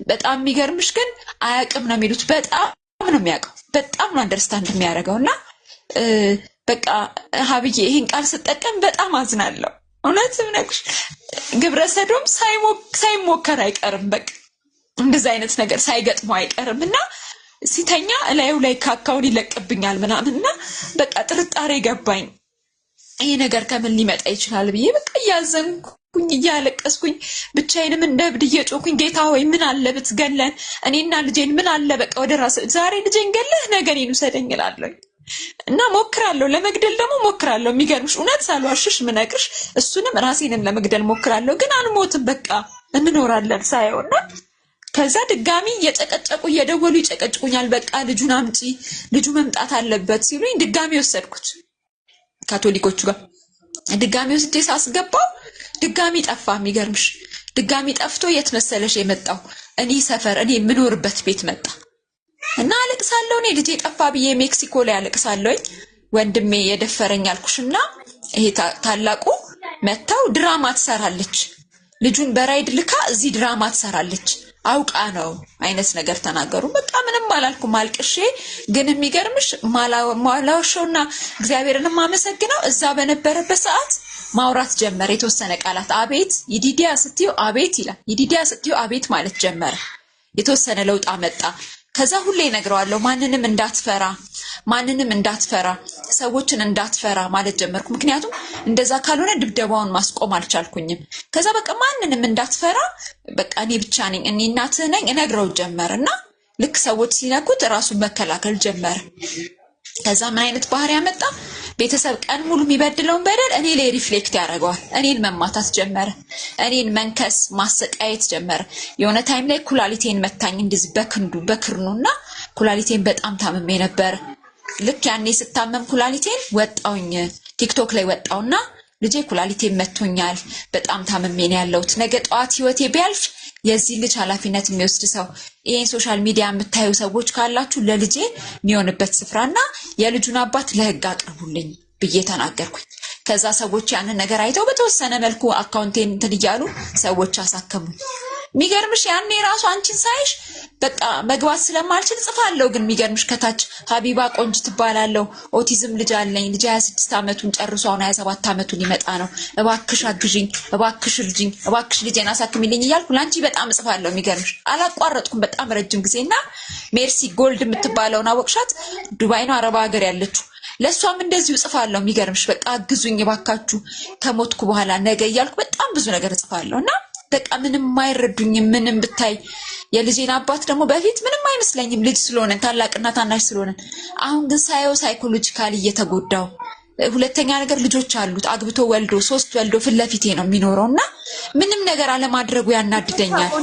በጣም የሚገርምሽ ግን አያውቅም ነው የሚሉት። በጣም ነው የሚያውቀው፣ በጣም ነው አንደርስታንድ የሚያደርገውና በቃ ሀብዬ ይሄን ቃል ስጠቀም በጣም አዝናለሁ። እውነትም ነግሽ ግብረ ሰዶም ሳይሞከር አይቀርም። በቃ እንደዛ አይነት ነገር ሳይገጥመው አይቀርምና ሲተኛ እላዩ ላይ ካካውን ይለቅብኛል ምናምንና በቃ ጥርጣሬ ገባኝ። ይሄ ነገር ከምን ሊመጣ ይችላል ብዬ በቃ እያዘንኩኝ እያለቀስኩኝ ብቻዬንም እንደ እብድ እየጮኩኝ ጌታ ሆይ ምን አለ ብትገለን እኔና ልጄን፣ ምን አለ በቃ ወደ ራስ ዛሬ ልጄን ገለህ ነገ እኔን ውሰደኝ እላለሁ። እና ሞክራለሁ፣ ለመግደል ደግሞ ሞክራለሁ። የሚገርምሽ እውነት ሳልዋሽሽ ምነግርሽ እሱንም ራሴንም ለመግደል ሞክራለሁ። ግን አልሞትም፣ በቃ እንኖራለን ሳይሆንና ከዛ ድጋሚ እየጨቀጨቁ እየደወሉ ይጨቀጭቁኛል። በቃ ልጁን አምጪ፣ ልጁ መምጣት አለበት ሲሉኝ ድጋሚ ወሰድኩት ካቶሊኮቹ ጋር። ድጋሚ ወስጄ ሳስገባው ድጋሚ ጠፋ። የሚገርምሽ ድጋሚ ጠፍቶ የት መሰለሽ የመጣው እኔ ሰፈር እኔ የምኖርበት ቤት መጣ። እና አለቅሳለሁ። እኔ ልጄ ጠፋ ብዬ ሜክሲኮ ላይ አለቅሳለሁኝ። ወንድሜ የደፈረኝ አልኩሽና ይሄ ታላቁ መታው ድራማ ትሰራለች ልጁን በራይድ ልካ እዚህ ድራማ ትሰራለች አውቃ ነው አይነት ነገር ተናገሩ በቃ ምንም አላልኩም አልቅሼ ግን የሚገርምሽ ማላውሸውና እግዚአብሔርንም ማመሰግነው እዛ በነበረበት ሰዓት ማውራት ጀመረ የተወሰነ ቃላት አቤት ይዲዲያ ስትዩ አቤት ይላል ይዲዲያ ስትዩ አቤት ማለት ጀመረ የተወሰነ ለውጥ አመጣ ከዛ ሁሌ ነግረዋለሁ ማንንም እንዳትፈራ ሰዎችን እንዳትፈራ ማለት ጀመርኩ ምክንያቱም እንደዛ ካልሆነ ድብደባውን ማስቆም አልቻልኩኝም ከዛ በቃ ማንንም እንዳትፈራ በቃ እኔ ብቻ ነኝ እኔ እናትህ ነኝ እነግረው ጀመርና ልክ ሰዎች ሲነኩት ራሱን መከላከል ጀመረ ከዛ ምን አይነት ባህሪ ያመጣ ቤተሰብ ቀን ሙሉ የሚበድለውን በደል እኔ ላይ ሪፍሌክት ያደርገዋል እኔን መማታት ጀመረ እኔን መንከስ ማሰቃየት ጀመረ የሆነ ታይም ላይ ኩላሊቴን መታኝ እንደዚህ በክርኑና ኩላሊቴን በጣም ታምሜ ነበር ልክ ያኔ ስታመም ኩላሊቴን ወጣውኝ ቲክቶክ ላይ ወጣውና ልጄ ኩላሊቴን መቶኛል በጣም ታምሜ ነው ያለሁት ነገ ጧት ህይወቴ ቢያልፍ የዚህ ልጅ ኃላፊነት የሚወስድ ሰው ይሄን ሶሻል ሚዲያ የምታዩ ሰዎች ካላችሁ ለልጄ የሚሆንበት ስፍራና የልጁን አባት ለህግ አቅርቡልኝ ብዬ ተናገርኩኝ ከዛ ሰዎች ያንን ነገር አይተው በተወሰነ መልኩ አካውንቴን እንትን ይያሉ ሰዎች አሳከሙኝ ሚገርምሽ ያኔ ራሱ አንቺን ሳይሽ በቃ መግባት ስለማልችል ጽፋለሁ ግን ሚገርምሽ ከታች ሀቢባ ቆንጅ ትባላለሁ ኦቲዝም ልጅ አለኝ ልጅ 26 አመቱን ጨርሶ አሁን 27 አመቱን ሊመጣ ነው እባክሽ አግዢኝ እባክሽ ልጅኝ እባክሽ ልጄን አሳክሚልኝ እያልኩ ላንቺ በጣም ጽፋለሁ ሚገርምሽ አላቋረጥኩም በጣም ረጅም ጊዜና ሜርሲ ጎልድ የምትባለውና ወቅሻት ዱባይ ነው አረባ ሀገር ያለችው ለሷም እንደዚሁ ጽፋለሁ ሚገርምሽ በቃ አግዙኝ እባካችሁ ከሞትኩ በኋላ ነገ እያልኩ በጣም ብዙ ነገር ጽፋለሁና በቃ ምንም ማይረዱኝ ምንም ብታይ የልጄን አባት ደግሞ በፊት ምንም አይመስለኝም ልጅ ስለሆነ ታላቅና ታናሽ ስለሆነ አሁን ግን ሳይው ሳይኮሎጂካሊ እየተጎዳው ሁለተኛ ነገር ልጆች አሉት አግብቶ ወልዶ 3 ወልዶ ፍለፊቴ ነው የሚኖረውና ምንም ነገር አለማድረጉ ያናድደኛል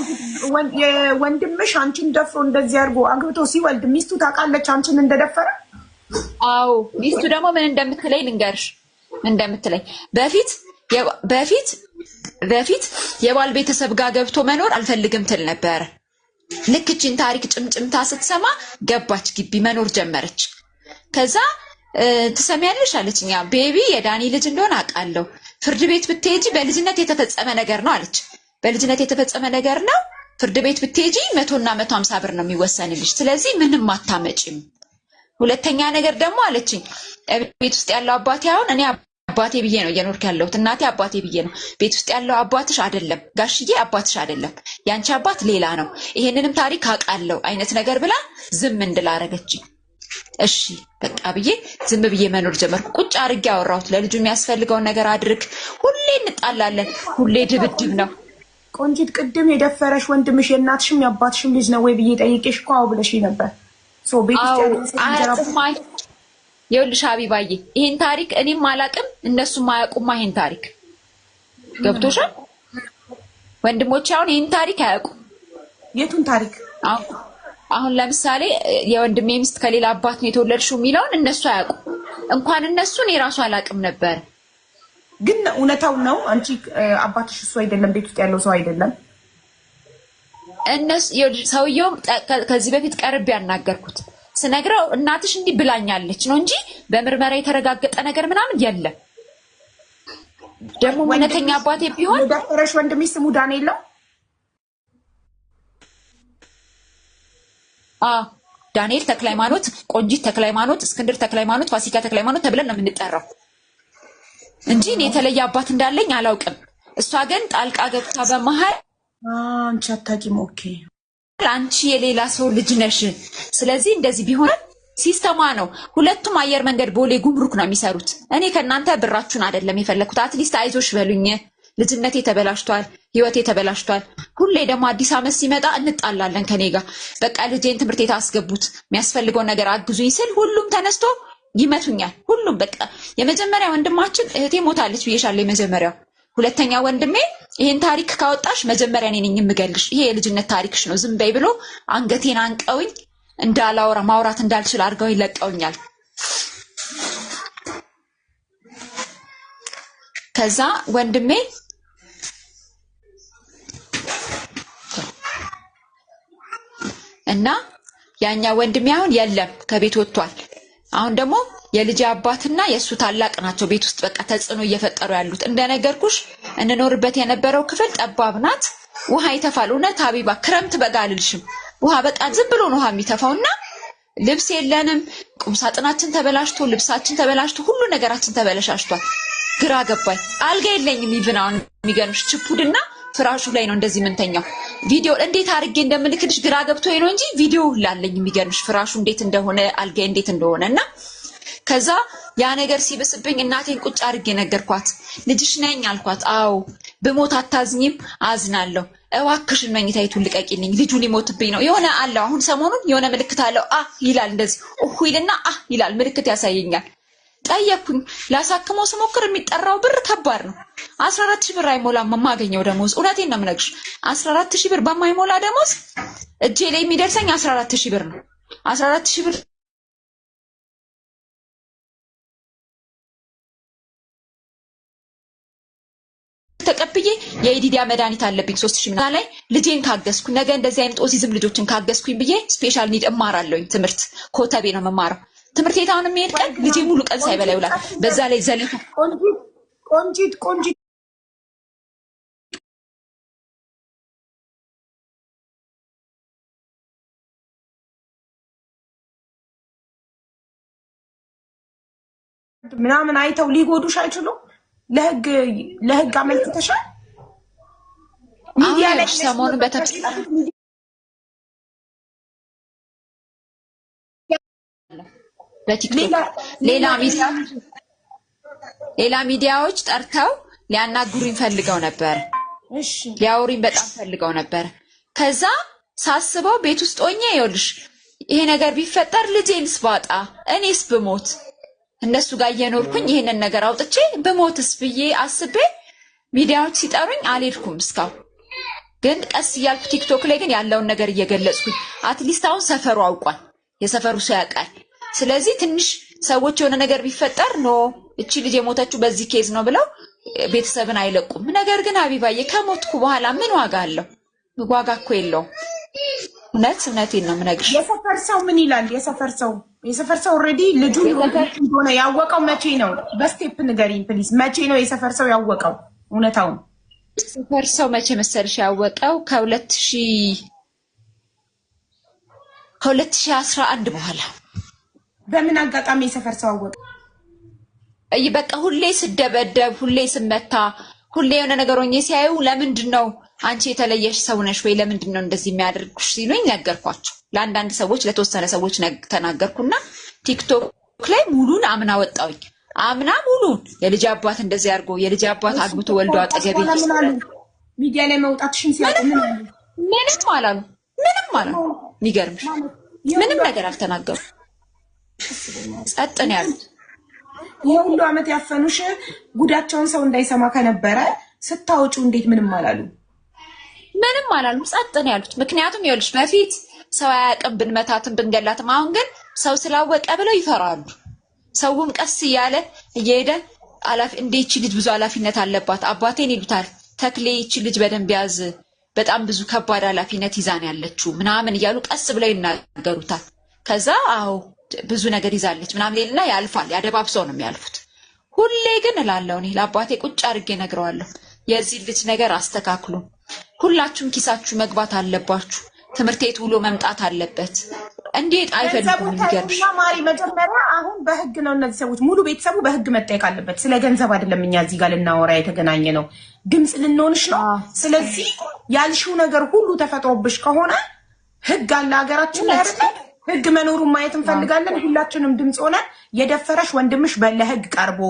ወንድምሽ አንቺን ደፍሮ እንደዚህ አድርጎ አግብቶ ሲወልድ ሚስቱ ታውቃለች አንቺን እንደደፈረ አዎ ሚስቱ ደግሞ ምን እንደምትለኝ ልንገርሽ እንደምትለኝ በፊት የባል ቤተሰብ ጋር ገብቶ መኖር አልፈልግም ትል ነበር ልክ እቺን ታሪክ ጭምጭምታ ስትሰማ ገባች ግቢ መኖር ጀመረች ከዛ ትሰሚያለሽ አለችኛ ቤቢ የዳኒ ልጅ እንደሆነ አውቃለሁ ፍርድ ቤት ብትሄጂ በልጅነት የተፈጸመ ነገር ነው አለች በልጅነት የተፈጸመ ነገር ነው ፍርድ ቤት ብትሄጂ 100 እና 150 ብር ነው የሚወሰንልሽ ስለዚህ ምንም አታመጪም ሁለተኛ ነገር ደግሞ አለችኝ ቤት ውስጥ ያለው አባቴ አሁን እኔ አባቴ ብዬ ነው እየኖርክ ያለሁት እናቴ አባቴ ብዬ ነው ቤት ውስጥ ያለው አባትሽ አይደለም ጋሽዬ አባትሽ አይደለም ያንቺ አባት ሌላ ነው ይሄንንም ታሪክ አውቃለሁ አይነት ነገር ብላ ዝም እንድላረገችኝ እሺ በቃ ብዬ ዝም ብዬ መኖር ጀመርኩ ቁጭ አርጌ አወራሁት ለልጁ የሚያስፈልገው ነገር አድርግ ሁሌ እንጣላለን ሁሌ ድብድብ ነው ቆንጂት ቅድም የደፈረሽ ወንድምሽ የእናትሽም ያባትሽም ልጅ ነው ወይ ብዬ ጠይቄሽ እኮ አው ብለሽ ነበር ሶ ቤት ውስጥ ያለው ይኸውልሽ ሀቢባዬ ይሄን ታሪክ እኔም አላቅም እነሱም አያውቁም ይሄን ታሪክ ገብቶሻል ወንድሞቼ አሁን ይሄን ታሪክ አያውቁም የቱን ታሪክ አሁን ለምሳሌ የወንድሜ ሚስት ከሌላ አባት ነው የተወለድሽው የሚለውን እነሱ አያውቁም እንኳን እነሱ እኔ ራሱ አላቅም ነበር ግን እውነታው ነው አንቺ አባትሽ እሱ አይደለም ቤት ውስጥ ያለው ሰው አይደለም እነሱ ሰውየው ከዚህ በፊት ቀርብ ያናገርኩት ስነግረው እናትሽ እንዲህ ብላኛለች ነው እንጂ በምርመራ የተረጋገጠ ነገር ምናምን የለም ደግሞ እውነተኛ አባቴ ቢሆን ደፈረሽ ወንድምሽ ስሙ ዳንኤል ነው ዳንኤል ተክለሃይማኖት ቆንጂት ተክለሃይማኖት እስክንድር ተክለሃይማኖት ፋሲካ ተክለሃይማኖት ተብለን ነው የምንጠራው እንጂ እኔ የተለየ አባት እንዳለኝ አላውቅም እሷ ግን ጣልቃ ገብታ በመሃል አንቺ አታውቂም ኦኬ አንቺ የሌላ ሰው ልጅ ነሽ ስለዚህ እንደዚህ ቢሆን ሲስተማ ነው ሁለቱም አየር መንገድ ቦሌ ጉምሩክ ነው የሚሰሩት እኔ ከናንተ ብራችሁን አይደለም የፈለኩት አትሊስት አይዞሽ በሉኝ ልጅነቴ ተበላሽቷል ህይወቴ ተበላሽቷል ሁሌ ደግሞ አዲስ አመት ሲመጣ እንጣላለን ከኔ ጋር በቃ ልጄን ትምህርት ቤት አስገቡት የሚያስፈልገው ነገር አግዙኝ ስል ሁሉም ተነስቶ ይመቱኛል ሁሉም በቃ የመጀመሪያ ወንድማችን እህቴ ሞታለች ብዬሻለሁ የመጀመሪያው ሁለተኛ ወንድሜ ይሄን ታሪክ ካወጣሽ መጀመሪያ እኔ ነኝ የምገልሽ ይሄ የልጅነት ታሪክሽ ነው ዝም በይ ብሎ አንገቴን አንቀውኝ እንዳላወራ ማውራት እንዳልችል አድርገው ይለቀውኛል ከዛ ወንድሜ እና ያኛ ወንድሜ አሁን የለም ከቤት ወጥቷል አሁን ደግሞ የልጅ አባትና የሱ ታላቅ ናቸው ቤት ውስጥ በቃ ተጽዕኖ እየፈጠሩ ያሉት። እንደነገርኩሽ እንኖርበት የነበረው ክፍል ጠባብ ናት። ውሃ ይተፋል። እውነት ሀቢባ ክረምት በጋ አልልሽም። ውሃ በቃ ዝም ብሎ ነው ውሃ የሚተፋውና ልብስ የለንም። ቁምሳጥናችን ተበላሽቶ ልብሳችን ተበላሽቶ ሁሉ ነገራችን ተበላሽቷል። ግራ ገባኝ። አልጋ የለኝም። ይብናውን የሚገርምሽ ችፑድና ፍራሹ ላይ ነው እንደዚህ ምንተኛው። ቪዲዮ እንዴት አድርጌ እንደምልክልሽ ግራ ገብቶኝ ነው እንጂ ቪዲዮ ላለኝ የሚገርምሽ ፍራሹ እንዴት እንደሆነ አልጋ እንዴት እንደሆነና ከዛ ያ ነገር ሲብስብኝ እናቴን ቁጭ አድርጌ ነገርኳት። ልጅሽ ነኝ አልኳት። አዎ ብሞት አታዝኝም? አዝናለሁ። እባክሽን መኝታይቱን ልቀቂልኝ፣ ልጁ ሊሞትብኝ ነው። የሆነ አለው አሁን ሰሞኑን የሆነ ምልክት አለው። ይላል እንደዚህ ይልና ይላል ምልክት ያሳየኛል። ጠየቅኩኝ። ላሳክመው ስሞክር የሚጠራው ብር ከባድ ነው። 14,000 ብር አይሞላም የማገኘው ደሞዝ። እውነቴን ነው የምነግርሽ። 14,000 ብር በማይሞላ ደሞዝ እጄ ላይ የሚደርሰኝ 14,000 ብር ነው። 14,000 ብር ተቀብዬ የኢዲዲያ መድኃኒት አለብኝ 3,000 ላይ ልጄን ካገዝኩ ነገ እንደዚህ አይነት ኦቲዝም ልጆችን ካገዝኩኝ ብዬ ስፔሻል ኒድ እማራለሁኝ። ትምህርት ኮተቤ ነው የምማረው። ትምህርት ቤት አሁን የሚሄድ ቀን ልጄ ሙሉ ቀን ሳይበላ ይውላል። በዛ ላይ ዘለፈ ቆንጂት ምናምን አይተው ሊጎዱሽ አይችሉም። ለህግ አመልክተሻል? ሚዲያ ላይ ሰሞኑን በቲክቶክ ሌላ ሚዲያዎች ጠርተው ሊያናግሩኝ ፈልገው ነበር። እሺ ሊያወሩኝ በጣም ፈልገው ነበር። ከዛ ሳስበው ቤት ውስጥ ሆኜ ይኸውልሽ ይሄ ነገር ቢፈጠር ልጄንስ ባጣ እኔስ ብሞት እነሱ ጋር እየኖርኩኝ ይሄንን ነገር አውጥቼ ብሞትስ ብዬ አስቤ ሚዲያዎች ሲጠሩኝ አልሄድኩም እስካሁን። ግን ቀስ እያልኩ ቲክቶክ ላይ ግን ያለውን ነገር እየገለጽኩኝ አትሊስት አሁን ሰፈሩ አውቋል። የሰፈሩ ሰው ያውቃል። ስለዚህ ትንሽ ሰዎች የሆነ ነገር ቢፈጠር እቺ ልጅ የሞተችው በዚህ ኬዝ ነው ብለው ቤተሰብን አይለቁም። ነገር ግን ሀቢባዬ ከሞትኩ በኋላ ምን ዋጋ አለው? ዋጋ እኮ የለውም። እውነቴን ነው የምነግርሽ። የሰፈር ሰው ምን ይላል? የሰፈር ሰው ኦልሬዲ ልጁ እንደሆነ ያወቀው መቼ ነው? በስቴፕ ንገሪኝ ፕሊዝ። መቼ ነው የሰፈር ሰው ያወቀው እውነታውን? የሰፈር ሰው መቼ መሰልሽ ያወቀው? ከ2011 በኋላ። በምን አጋጣሚ የሰፈር ሰው አወቀ? በቃ ሁሌ ስደበደብ፣ ሁሌ ስመታ፣ ሁሌ የሆነ ነገር ሆኜ ሲያዩ ለምንድን ነው አንቺ የተለየሽ ሰው ነሽ ወይ ለምንድን ነው እንደዚህ የሚያደርጉሽ ሲሉኝ ነገርኳቸው። ለአንዳንድ ሰዎች ለተወሰነ ሰዎች ተናገርኩና ቲክቶክ ላይ ሙሉን አምና ወጣውኝ። አምና ሙሉን የልጅ አባት እንደዚህ አድርጎ የልጅ አባት አግብቶ ወልዶ አጠገቤ ሚዲያ ላይ መውጣትሽን ሲያውቁ ምንም አላሉ። የሚገርምሽ ምንም ነገር አልተናገሩ። ጸጥ ነው ያሉት። ይሄ ሁሉ ዓመት ያፈኑሽ ጉዳቸውን ሰው እንዳይሰማ ከነበረ ስታወጩ እንዴት ምንም አላሉ? ምንም አላሉም። ጸጥ ነው ያሉት። ምክንያቱም ይኸውልሽ በፊት ሰው አያውቅም ብንመታትም ብንገላትም፣ አሁን ግን ሰው ስላወቀ ብለው ይፈራሉ። ሰውም ቀስ እያለ እየሄደ እንደ ይቺ ልጅ ብዙ ኃላፊነት አለባት አባቴን ይሉታል። ተክሌ ይቺ ልጅ በደንብ ያዝ፣ በጣም ብዙ ከባድ ኃላፊነት ይዛን ያለችው ምናምን እያሉ ቀስ ብለው ይናገሩታል። ከዛ ብዙ ነገር ይዛለች ምናምን ሌልና ያልፋል። ያደባብሰው ነው የሚያልፉት። ሁሌ ግን እላለሁ እኔ ለአባቴ ቁጭ አድርጌ ነግረዋለሁ፣ የዚህ ልጅ ነገር አስተካክሉ። ሁላችሁም ኪሳችሁ መግባት አለባችሁ። ትምህርት ቤት ውሎ መምጣት አለበት። እንዴት አይፈልጉም? የሚገርምሽ ማሪ መጀመሪያ አሁን በህግ ነው እነዚህ ሰዎች ሙሉ ቤተሰቡ በህግ መጠየቅ አለበት። ስለ ገንዘብ አይደለም እኛ እዚህ ጋር ልናወራ የተገናኘ ነው። ድምፅ ልንሆንሽ ነው። ስለዚህ ያልሽው ነገር ሁሉ ተፈጥሮብሽ ከሆነ ህግ አለ ሀገራችን ላይ አይደል? ህግ መኖሩን ማየት እንፈልጋለን። ሁላችንም ድምፅ ሆነ የደፈረሽ ወንድምሽ ለህግ ቀርቦ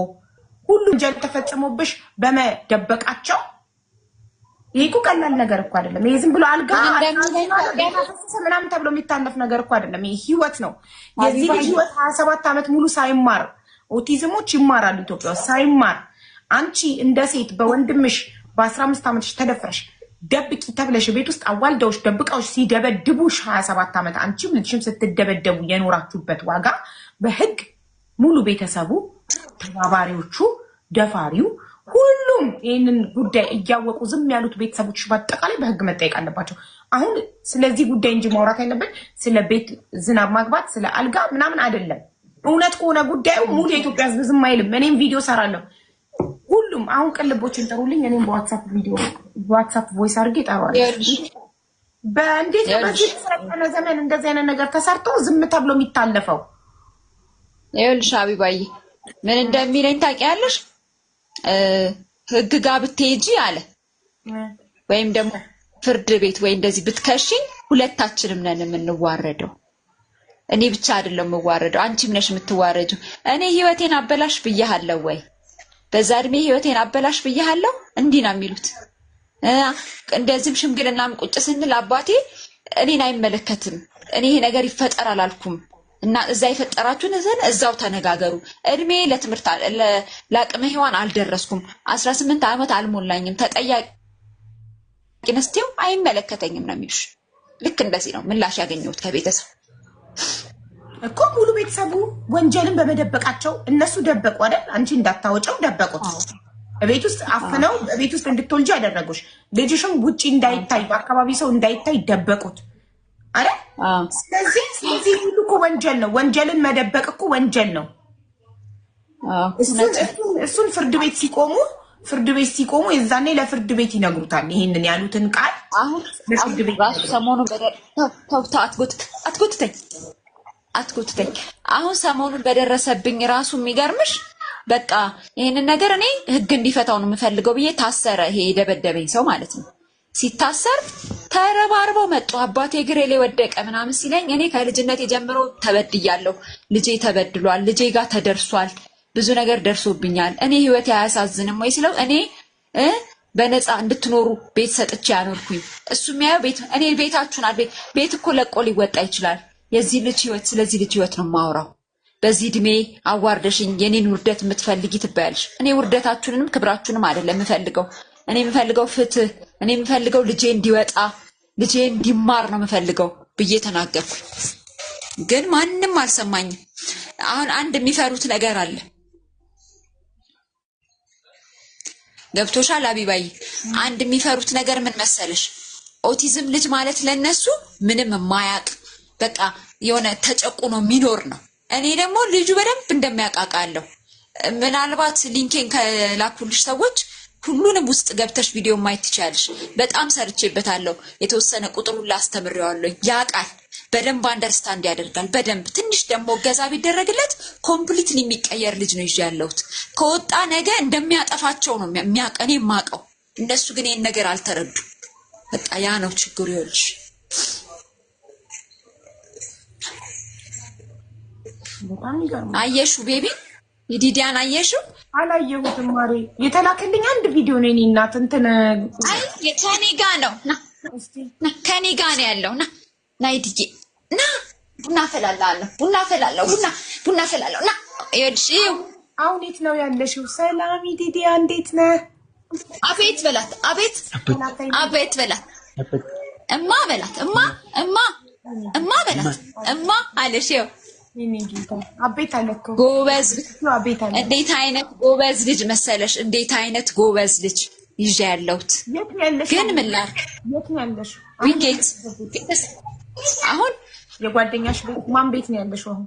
ሁሉ ወንጀል ተፈጽሞብሽ በመደበቃቸው ይሄ እኮ ቀላል ነገር እኮ አይደለም። ይሄ ዝም ብሎ አልጋ ምናምን ተብሎ የሚታለፍ ነገር እኮ አይደለም። ይሄ ህይወት ነው። የዚህ ልጅ ህይወት 27 ዓመት ሙሉ ሳይማር ኦቲዝሞች ይማራሉ ኢትዮጵያ ውስጥ ሳይማር አንቺ እንደ ሴት በወንድምሽ በ15 ዓመትሽ ተደፍረሽ ደብቂ ተብለሽ ቤት ውስጥ አዋልደውሽ ደብቃውሽ ሲደበድቡሽ 27 ዓመት አንቺም ልጅሽም ስትደበደቡ የኖራችሁበት ዋጋ በህግ ሙሉ ቤተሰቡ፣ ተባባሪዎቹ፣ ደፋሪው ሁሉም ይህንን ጉዳይ እያወቁ ዝም ያሉት ቤተሰቦች በአጠቃላይ በህግ መጠየቅ አለባቸው። አሁን ስለዚህ ጉዳይ እንጂ ማውራት ያለብን ስለ ቤት ዝናብ ማግባት ስለ አልጋ ምናምን አይደለም። እውነት ከሆነ ጉዳዩ ሙሉ የኢትዮጵያ ህዝብ ዝም አይልም። እኔም ቪዲዮ ሰራለሁ። ሁሉም አሁን ቅልቦችን ጥሩልኝ። እኔም በዋትስአፕ ቪዲዮ በዋትስአፕ ቮይስ አድርጌ እጠራዋለሁ። በእንዴት በዚህ ተሰጠነ ዘመን እንደዚህ አይነት ነገር ተሰርቶ ዝም ተብሎ የሚታለፈው? ይኸውልሽ ሀቢባዬ ምን እንደሚለኝ ታውቂያለሽ? ህግ ጋር ብትሄጂ አለ ወይም ደግሞ ፍርድ ቤት ወይ እንደዚህ ብትከሽኝ ሁለታችንም ነን የምንዋረደው። እኔ ብቻ አይደለም የምዋረደው፣ አንቺም ነሽ የምትዋረጂው። እኔ ህይወቴን አበላሽ ብያለሁ ወይ? በዛ እድሜ ህይወቴን አበላሽ ብያለሁ? እንዲህ ነው የሚሉት። እንደዚህም ሽምግልናም ቁጭ ስንል አባቴ እኔን አይመለከትም፣ እኔ ይሄ ነገር ይፈጠራል አልኩም እና እዛ የፈጠራችሁን እዛው ተነጋገሩ። እድሜ ለትምህርት ለአቅመ ሔዋን አልደረስኩም፣ 18 ዓመት አልሞላኝም፣ ተጠያቂ ነስቴው አይመለከተኝም ነው የሚሉሽ። ልክ እንደዚህ ነው ምላሽ ያገኘሁት ከቤተሰብ እኮ። ሙሉ ቤተሰቡ ወንጀልን በመደበቃቸው እነሱ ደበቁ አይደል? አንቺ እንዳታወጪው ደበቁት። ቤት ውስጥ አፍነው ቤት ውስጥ እንድትወልጂ ያደረጉሽ። ልጅሽም ውጪ እንዳይታይ በአካባቢ ሰው እንዳይታይ ደበቁት አይደል? ስለዚህ ሁሉ እኮ ወንጀል ነው። ወንጀልን መደበቅ እኮ ወንጀል ነው። እሱን ፍርድ ቤት ሲቆሙ የዛኔ ለፍርድ ቤት ይነግሩታል። ይሄንን ያሉትን ቃል አሁን ለፍርድ ቤት ራሱ ሰሞኑን አትጎትተኝ። አሁን ሰሞኑን በደረሰብኝ ራሱ የሚገርምሽ በቃ ይሄንን ነገር እኔ ህግ እንዲፈታው ነው የምፈልገው ብዬ ታሰረ። ይሄ የደበደበኝ ሰው ማለት ነው። ሲታሰር ተረባርበው መጡ። አባቴ እግሬ ላይ ወደቀ ምናምን ሲለኝ እኔ ከልጅነት ጀምሮ ተበድያለሁ። ልጄ ተበድሏል፣ ልጄ ጋር ተደርሷል፣ ብዙ ነገር ደርሶብኛል። እኔ ህይወቴ አያሳዝንም ወይ ስለው እኔ በነፃ እንድትኖሩ ቤት ሰጥቼ ያኖርኩኝ። እሱ የሚያየው ቤት እኔ ቤታችሁን ቤት እኮ ለቆ ሊወጣ ይችላል። የዚህ ልጅ ህይወት ስለዚህ ልጅ ህይወት ነው የማወራው። በዚህ እድሜ አዋርደሽኝ የኔን ውርደት የምትፈልጊ ትባያለሽ። እኔ ውርደታችሁንም ክብራችሁንም አይደለም የምፈልገው። እኔ የምፈልገው ፍትህ፣ እኔ የምፈልገው ልጄ እንዲወጣ ልጄ እንዲማር ነው የምፈልገው ብዬ ተናገርኩኝ። ግን ማንም አልሰማኝም። አሁን አንድ የሚፈሩት ነገር አለ። ገብቶሻል አቢባዬ? አንድ የሚፈሩት ነገር ምን መሰለሽ? ኦቲዝም ልጅ ማለት ለነሱ ምንም የማያቅ በቃ የሆነ ተጨቁኖ የሚኖር ነው። እኔ ደግሞ ልጁ በደንብ እንደሚያቃቃለሁ። ምናልባት ሊንኬን ከላኩልሽ ሰዎች ሁሉንም ውስጥ ገብተሽ ቪዲዮ ማየት ትችያለሽ። በጣም ሰርቼበታለሁ። የተወሰነ ቁጥሩን ላስተምሬዋለሁ። ያውቃል፣ በደንብ አንደርስታንድ ያደርጋል። በደንብ ትንሽ ደግሞ እገዛ ቢደረግለት ኮምፕሊትሊ የሚቀየር ልጅ ነው ይዤ ያለሁት። ከወጣ ነገ እንደሚያጠፋቸው ነው እኔ የማውቀው። እነሱ ግን ይሄን ነገር አልተረዱ። በቃ ያ ነው ችግሩ። ይኸውልሽ አየሹ ቤቢ የዲዲያን አየሹ? አላየሁትም ማሬ። የተላከልኝ አንድ ቪዲዮ ነው። እኔ እናት እንትን አይ ከኔ ጋር ነው ና ከኔ ጋር ነው ያለው። ና ይዲጂ ና ቡና ፈላለሁ ና ይኸውልሽ። አሁን የት ነው ያለሽው? ሰላም ዲዲያ እንዴት ነህ? አቤት በላት አቤት በላት እማ በላት እማ በላት እማ አለሽ። ይኸው አቤት አለኮ ጎበዝ። እንዴት አይነት ጎበዝ ልጅ መሰለሽ! እንዴት አይነት ጎበዝ ልጅ ይዤ ያለሁት። ግን ምን ላድርግ? የት ነው ያለሽው? ዊኬት አሁን የጓደኛሽ ቤት? ማን ቤት ነው ያለሽው አሁን?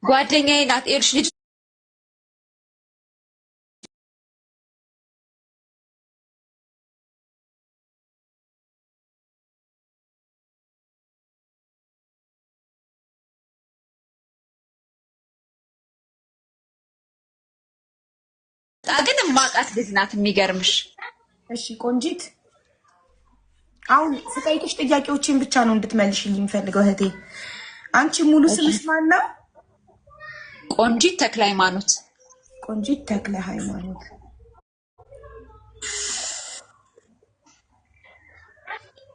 ጓደኛዬ ናት። ይኸውልሽ ልጅ ግን ማቃት ልጅ ናት። የሚገርምሽ እሺ ቆንጂት፣ አሁን ስጠይቅሽ ጥያቄዎችን ብቻ ነው እንድትመልሽልኝ የምፈልገው እህቴ። አንቺ ሙሉ ስምሽ ማን ነው? ቆንጂት ተክለ ሃይማኖት። ቆንጂት ተክለ ሃይማኖት።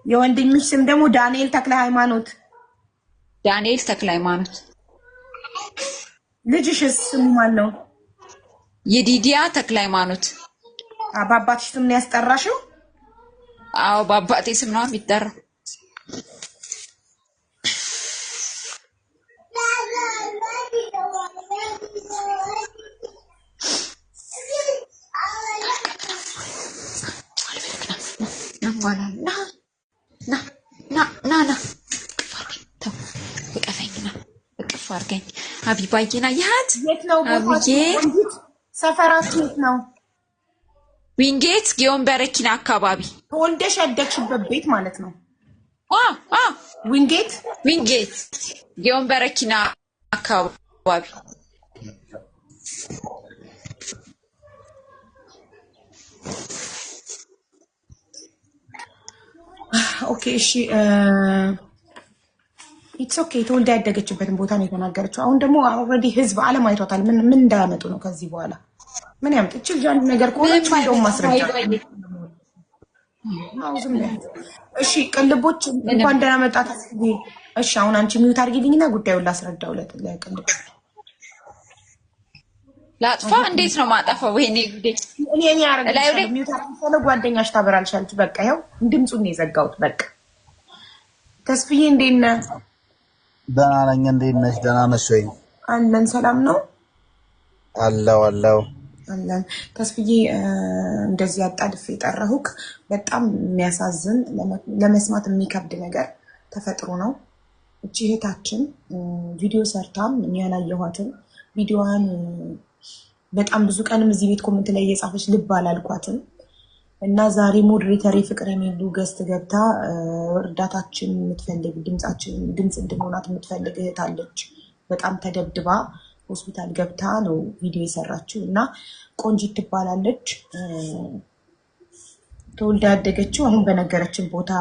የወንድምሽ ስም ደግሞ ዳንኤል ተክለ ሃይማኖት። ዳንኤል ተክለ ሃይማኖት። ልጅሽስ ስሙ ማን ነው? የዲዲያ ተክለ ሃይማኖት። በአባትሽ ስም ነው ያስጠራሽው? አዎ በአባቴ ስም ነው የሚጠራው። ና እቅፍ አድርገኝ ሀቢባዬና ያት የት ነው ቦታችሁ? ሰፈራችሁ የት ነው? ዊንጌት ጊዮን በረኪና አካባቢ ተወልደሽ ያደግሽበት ቤት ማለት ነው? ዊንጌት ጊዮን በረኪና አካባቢ። ኦኬ እሺ ኢትስ ኦኬ። ተወልዳ ያደገችበትን ቦታ ነው የተናገረችው። አሁን ደግሞ ኦልሬዲ ህዝብ ዓለም አይቷታል። ምን እንዳያመጡ ነው ከዚህ በኋላ ምን ያምጥ? እቺ አንድ ነገር ከሆነች እንደውም ማስረጃ ዝም እሺ ቅልቦች እንኳን ደህና መጣት። እሺ አሁን አንቺ ሚውት አድርጊልኝና ጉዳዩን ላስረዳው ለቅልቦች። ላጥፋ? እንዴት ነው ማጠፋው? ወይኔ ጉዴ! እኔ አረጋለሁ። ሚውት አድርጊልኝ ጓደኛሽ ታበራልሻለች። በቃ ይኸው ድምጹን ነው የዘጋሁት። በቃ ተስፍዬ እንዴት ነህ? ደህና ነኝ። እንዴት ነሽ? ደህና ነሽ ወይ? አለን። ሰላም ነው አለው አለን። ተስፍዬ እንደዚህ አጣድፌ የጠራሁክ በጣም የሚያሳዝን ለመስማት የሚከብድ ነገር ተፈጥሮ ነው። እቺ እህታችን ቪዲዮ ሰርታም እኔ ያላየኋትም ቪዲዮዋን በጣም ብዙ ቀንም እዚህ ቤት ኮሜንት ላይ እየጻፈች ልብ አላልኳትም እና ዛሬ ሞዴሬተር ፍቅር የሚሉ ገስት ገብታ እርዳታችን የምትፈልግ ድምፅ እንድንሆናት የምትፈልግ እህት አለች። በጣም ተደብድባ ሆስፒታል ገብታ ነው ቪዲዮ የሰራችው እና ቆንጂት ትባላለች። ተወልዳ ያደገችው አሁን በነገረችን ቦታ